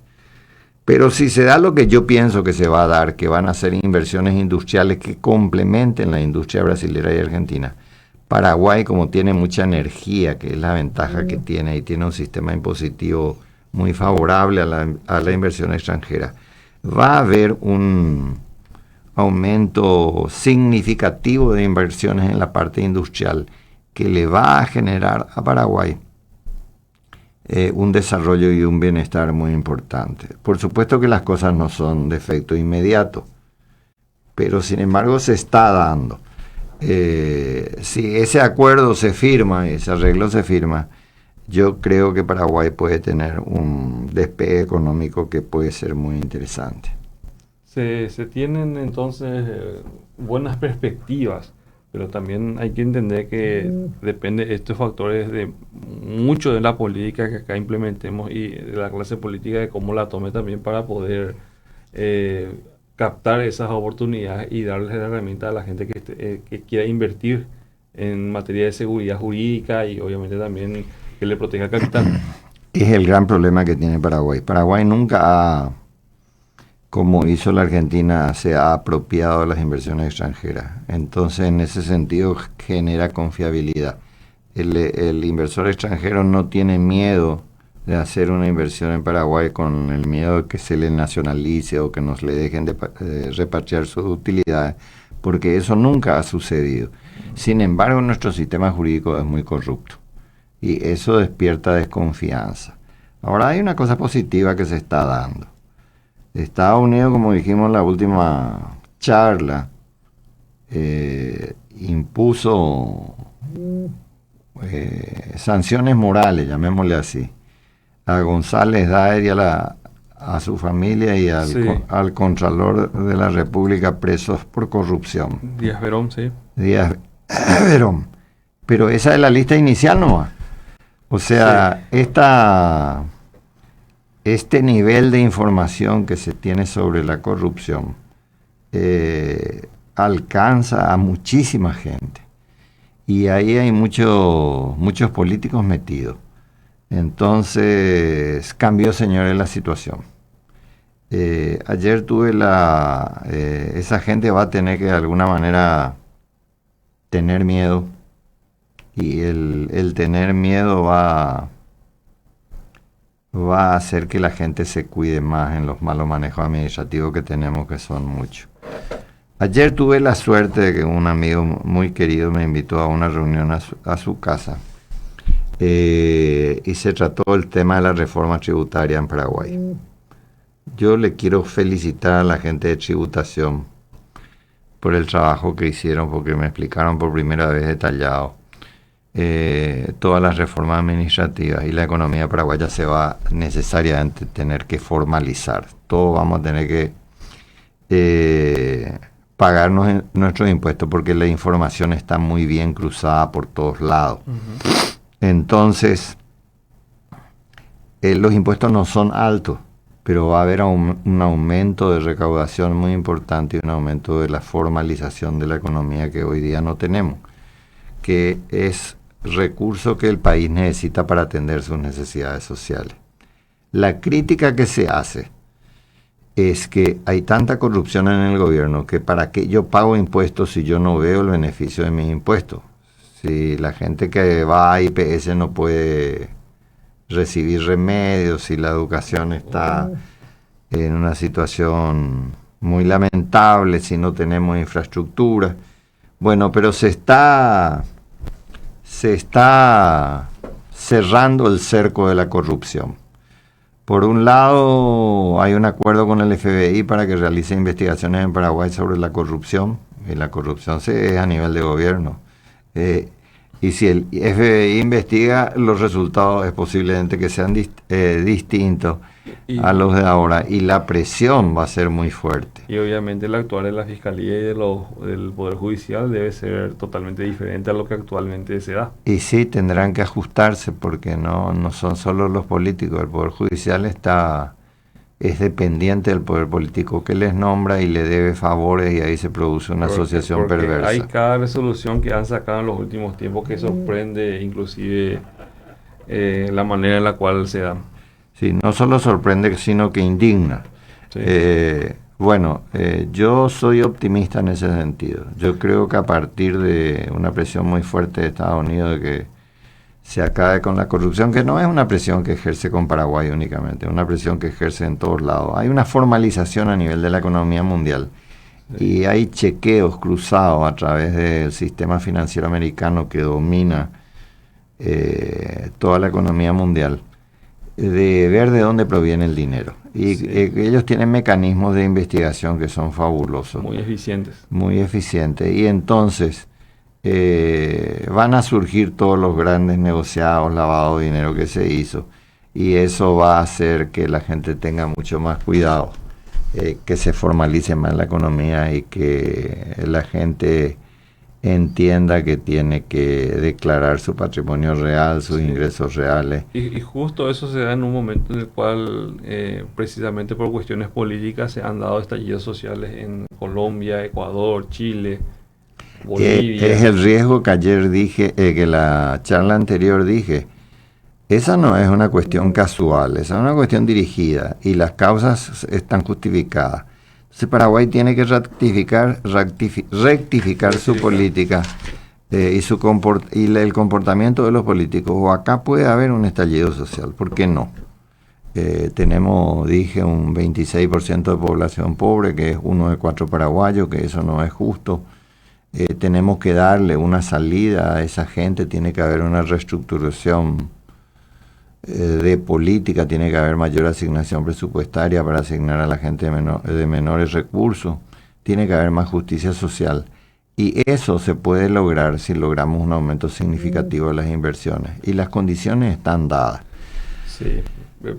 S15: Pero si se da lo que yo pienso que se va a dar, que van a ser inversiones industriales que complementen la industria brasilera y argentina, Paraguay, como tiene mucha energía, que es la ventaja que tiene, y tiene un sistema impositivo muy favorable a la inversión extranjera, va a haber un aumento significativo de inversiones en la parte industrial que le va a generar a Paraguay un desarrollo y un bienestar muy importante. Por supuesto que las cosas no son de efecto inmediato, pero sin embargo se está dando. Si ese acuerdo se firma, ese arreglo se firma, yo creo que Paraguay puede tener un despegue económico que puede ser muy interesante.
S1: Se tienen entonces buenas perspectivas, pero también hay que entender que depende de estos factores de mucho de la política que acá implementemos y de la clase política, de cómo la tome también para poder captar esas oportunidades y darles la herramienta a la gente que quiera invertir en materia de seguridad jurídica y obviamente también que le proteja el capital.
S15: Es el gran problema que tiene Paraguay. Paraguay nunca como hizo la Argentina, se ha apropiado de las inversiones extranjeras. Entonces, en ese sentido, genera confiabilidad. El inversor extranjero no tiene miedo de hacer una inversión en Paraguay con el miedo de que se le nacionalice o que nos le dejen de repatriar sus utilidades, porque eso nunca ha sucedido. Sin embargo, nuestro sistema jurídico es muy corrupto y eso despierta desconfianza. Ahora hay una cosa positiva que se está dando. Estados Unidos, como dijimos en la última charla, impuso sanciones morales, llamémosle así, a González Daer y a su familia y al Contralor de la República presos por corrupción.
S1: Díaz Verón, sí.
S15: Díaz Verón. Pero esa es la lista inicial nomás. O sea, sí. Este nivel de información que se tiene sobre la corrupción alcanza a muchísima gente. Y ahí hay muchos políticos metidos. Entonces, cambió, señores, la situación. Ayer tuve esa gente va a tener que de alguna manera tener miedo. Y el tener miedo va a hacer que la gente se cuide más en los malos manejos administrativos que tenemos, que son muchos. Ayer tuve la suerte de que un amigo muy querido me invitó a una reunión a su casa y se trató el tema de la reforma tributaria en Paraguay. Yo le quiero felicitar a la gente de tributación por el trabajo que hicieron, porque me explicaron por primera vez detallado todas las reformas administrativas, y la economía paraguaya se va necesariamente tener que formalizar. Todos vamos a tener que pagarnos nuestros impuestos, porque la información está muy bien cruzada por todos lados. Uh-huh. Entonces, los impuestos no son altos, pero va a haber un aumento de recaudación muy importante y un aumento de la formalización de la economía que hoy día no tenemos, que es recurso que el país necesita para atender sus necesidades sociales. La crítica que se hace es que hay tanta corrupción en el gobierno que para qué yo pago impuestos si yo no veo el beneficio de mis impuestos. Si la gente que va a IPS no puede recibir remedios, si la educación está en una situación muy lamentable, si no tenemos infraestructura. Bueno, pero se está cerrando el cerco de la corrupción. Por un lado, hay un acuerdo con el FBI para que realice investigaciones en Paraguay sobre la corrupción, y la corrupción es a nivel de gobierno. Y si el FBI investiga, los resultados es posiblemente que sean distintos a los de ahora, y la presión va a ser muy fuerte.
S1: Y obviamente el actuar de la Fiscalía y del Poder Judicial debe ser totalmente diferente a lo que actualmente se da.
S15: Y sí, tendrán que ajustarse porque no son solo los políticos, el Poder Judicial es dependiente del poder político que les nombra y le debe favores, y ahí se produce una asociación perversa.
S1: Hay cada resolución que han sacado en los últimos tiempos que sorprende inclusive la manera en la cual se dan.
S15: Sí, no solo sorprende, sino que indigna. Sí. Yo soy optimista en ese sentido. Yo creo que a partir de una presión muy fuerte de Estados Unidos de que se acabe con la corrupción, que no es una presión que ejerce con Paraguay únicamente, es una presión que ejerce en todos lados. Hay una formalización a nivel de la economía mundial, sí, y hay chequeos cruzados a través del sistema financiero americano que domina toda la economía mundial, de ver de dónde proviene el dinero. Y sí, ellos tienen mecanismos de investigación que son fabulosos.
S1: Muy eficientes.
S15: Muy eficientes. Y entonces van a surgir todos los grandes negociados, lavado de dinero que se hizo. Y eso va a hacer que la gente tenga mucho más cuidado, que se formalice más la economía y que la gente entienda que tiene que declarar su patrimonio real, sus ingresos reales.
S1: Y justo eso se da en un momento en el cual, precisamente por cuestiones políticas, se han dado estallidos sociales en Colombia, Ecuador, Chile, Bolivia.
S15: Es el riesgo que ayer dije, que la charla anterior dije. Esa no es una cuestión casual, esa es una cuestión dirigida y las causas están justificadas. Paraguay tiene que rectificar su política y el comportamiento de los políticos. O acá puede haber un estallido social, ¿por qué no? Tenemos, dije, un 26% de población pobre, que es 1 de 4 paraguayos, que eso no es justo. Tenemos que darle una salida a esa gente, tiene que haber una reestructuración de política, tiene que haber mayor asignación presupuestaria para asignar a la gente de menores recursos, tiene que haber más justicia social, y eso se puede lograr si logramos un aumento significativo de las inversiones, y las condiciones están dadas.
S1: Sí,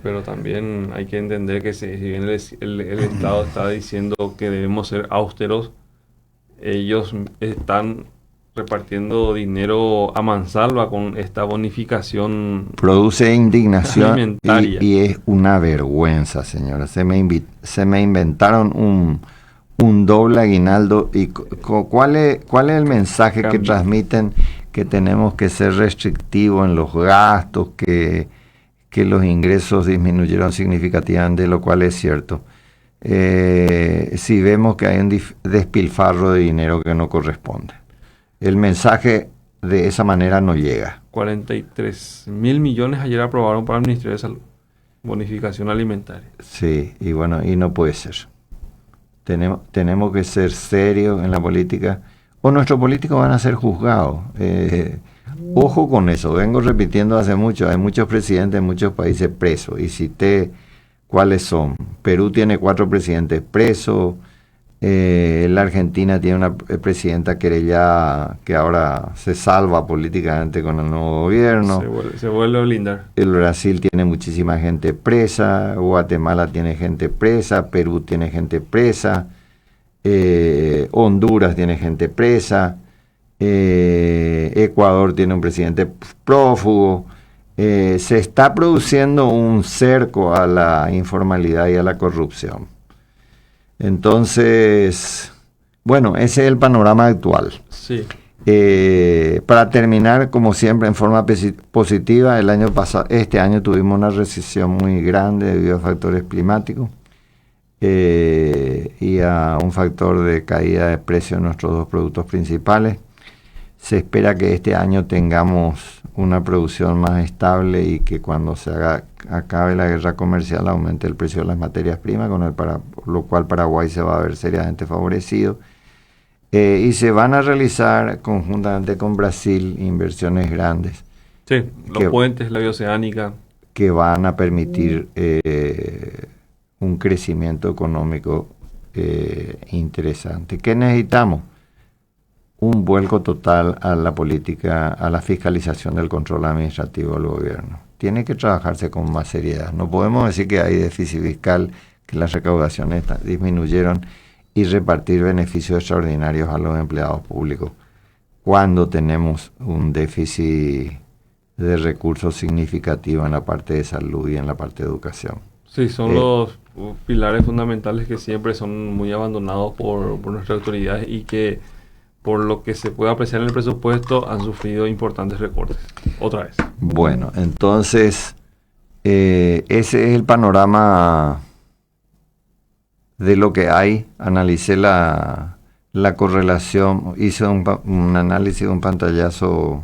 S1: pero también hay que entender que si bien el Estado está diciendo que debemos ser austeros, ellos están repartiendo dinero a mansalva con esta bonificación.
S15: Produce indignación y es una vergüenza, señora. Se me inventaron un doble aguinaldo. ¿Y cuál es el mensaje que transmiten? Que tenemos que ser restrictivos en los gastos, que los ingresos disminuyeron significativamente, lo cual es cierto. Si vemos que hay un despilfarro de dinero que no corresponde. El mensaje de esa manera no llega.
S1: 43.000 millones ayer aprobaron para el Ministerio de Salud. Bonificación alimentaria.
S15: Sí, y bueno, y no puede ser. Tenemos que ser serios en la política, o nuestros políticos van a ser juzgados. Ojo con eso, vengo repitiendo hace mucho. Hay muchos presidentes en muchos países presos, y cité cuáles son. Perú tiene 4 presidentes presos. La Argentina tiene una presidenta querellada que ahora se salva políticamente con el nuevo gobierno.
S1: Se vuelve a blindar.
S15: El Brasil tiene muchísima gente presa, Guatemala tiene gente presa, Perú tiene gente presa, Honduras tiene gente presa, Ecuador tiene un presidente prófugo. Se está produciendo un cerco a la informalidad y a la corrupción. Entonces, bueno, ese es el panorama actual.
S1: Sí.
S15: Para terminar, como siempre, en forma positiva, este año tuvimos una recesión muy grande debido a factores climáticos y a un factor de caída de precio de nuestros 2 productos principales. Se espera que este año tengamos una producción más estable y que cuando acabe la guerra comercial aumente el precio de las materias primas, lo cual Paraguay se va a ver seriamente favorecido. Y se van a realizar conjuntamente con Brasil inversiones grandes.
S1: Sí, los puentes, la bioceánica.
S15: Que van a permitir un crecimiento económico interesante. ¿Qué necesitamos? un vuelco total a la política, a la fiscalización del control administrativo del gobierno. Tiene que trabajarse con más seriedad. No podemos decir que hay déficit fiscal, que las recaudaciones disminuyeron y repartir beneficios extraordinarios a los empleados públicos cuando tenemos un déficit de recursos significativo en la parte de salud y en la parte de educación.
S1: Sí, son los pilares fundamentales que siempre son muy abandonados por nuestras autoridades y que, por lo que se puede apreciar en el presupuesto, han sufrido importantes recortes. Otra vez.
S15: Bueno, entonces, ese es el panorama de lo que hay. Analicé la correlación, hice un análisis, un pantallazo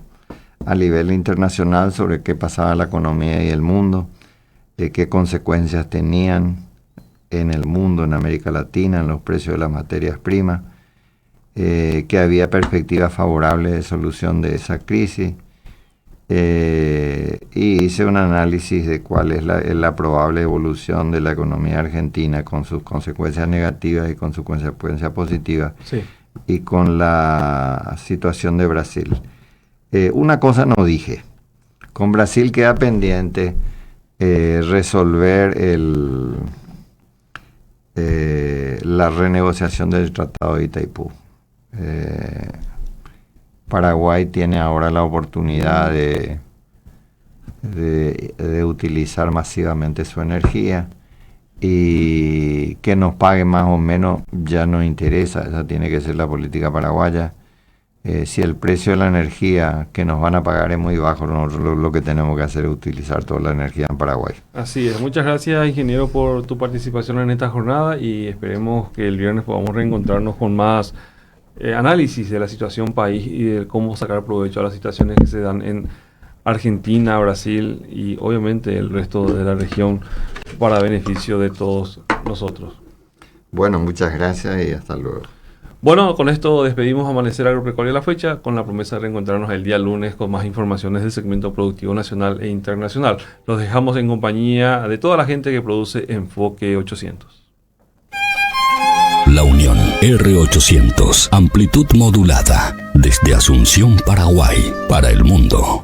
S15: a nivel internacional sobre qué pasaba en la economía y el mundo, qué consecuencias tenían en el mundo, en América Latina, en los precios de las materias primas, que había perspectivas favorables de solución de esa crisis, y hice un análisis de cuál es la probable evolución de la economía argentina con sus consecuencias negativas y con sus consecuencias positivas,
S1: sí,
S15: y con la situación de Brasil. Una cosa no dije, con Brasil queda pendiente resolver la renegociación del Tratado de Itaipú. Paraguay tiene ahora la oportunidad de utilizar masivamente su energía, y que nos pague más o menos ya no interesa, esa tiene que ser la política paraguaya. Si el precio de la energía que nos van a pagar es muy bajo, nosotros lo que tenemos que hacer es utilizar toda la energía en Paraguay.
S1: Así es. Muchas gracias, ingeniero, por tu participación en esta jornada, y esperemos que el viernes podamos reencontrarnos con más análisis de la situación país y de cómo sacar provecho a las situaciones que se dan en Argentina, Brasil y obviamente el resto de la región para beneficio de todos nosotros.
S15: Bueno, muchas gracias y hasta luego.
S1: Bueno, con esto despedimos Amanecer Agropecuario La Fecha, con la promesa de reencontrarnos el día lunes con más informaciones del segmento productivo nacional e internacional. Los dejamos en compañía de toda la gente que produce Enfoque 800.
S13: La Unión R800, amplitud modulada, desde Asunción, Paraguay, para el mundo.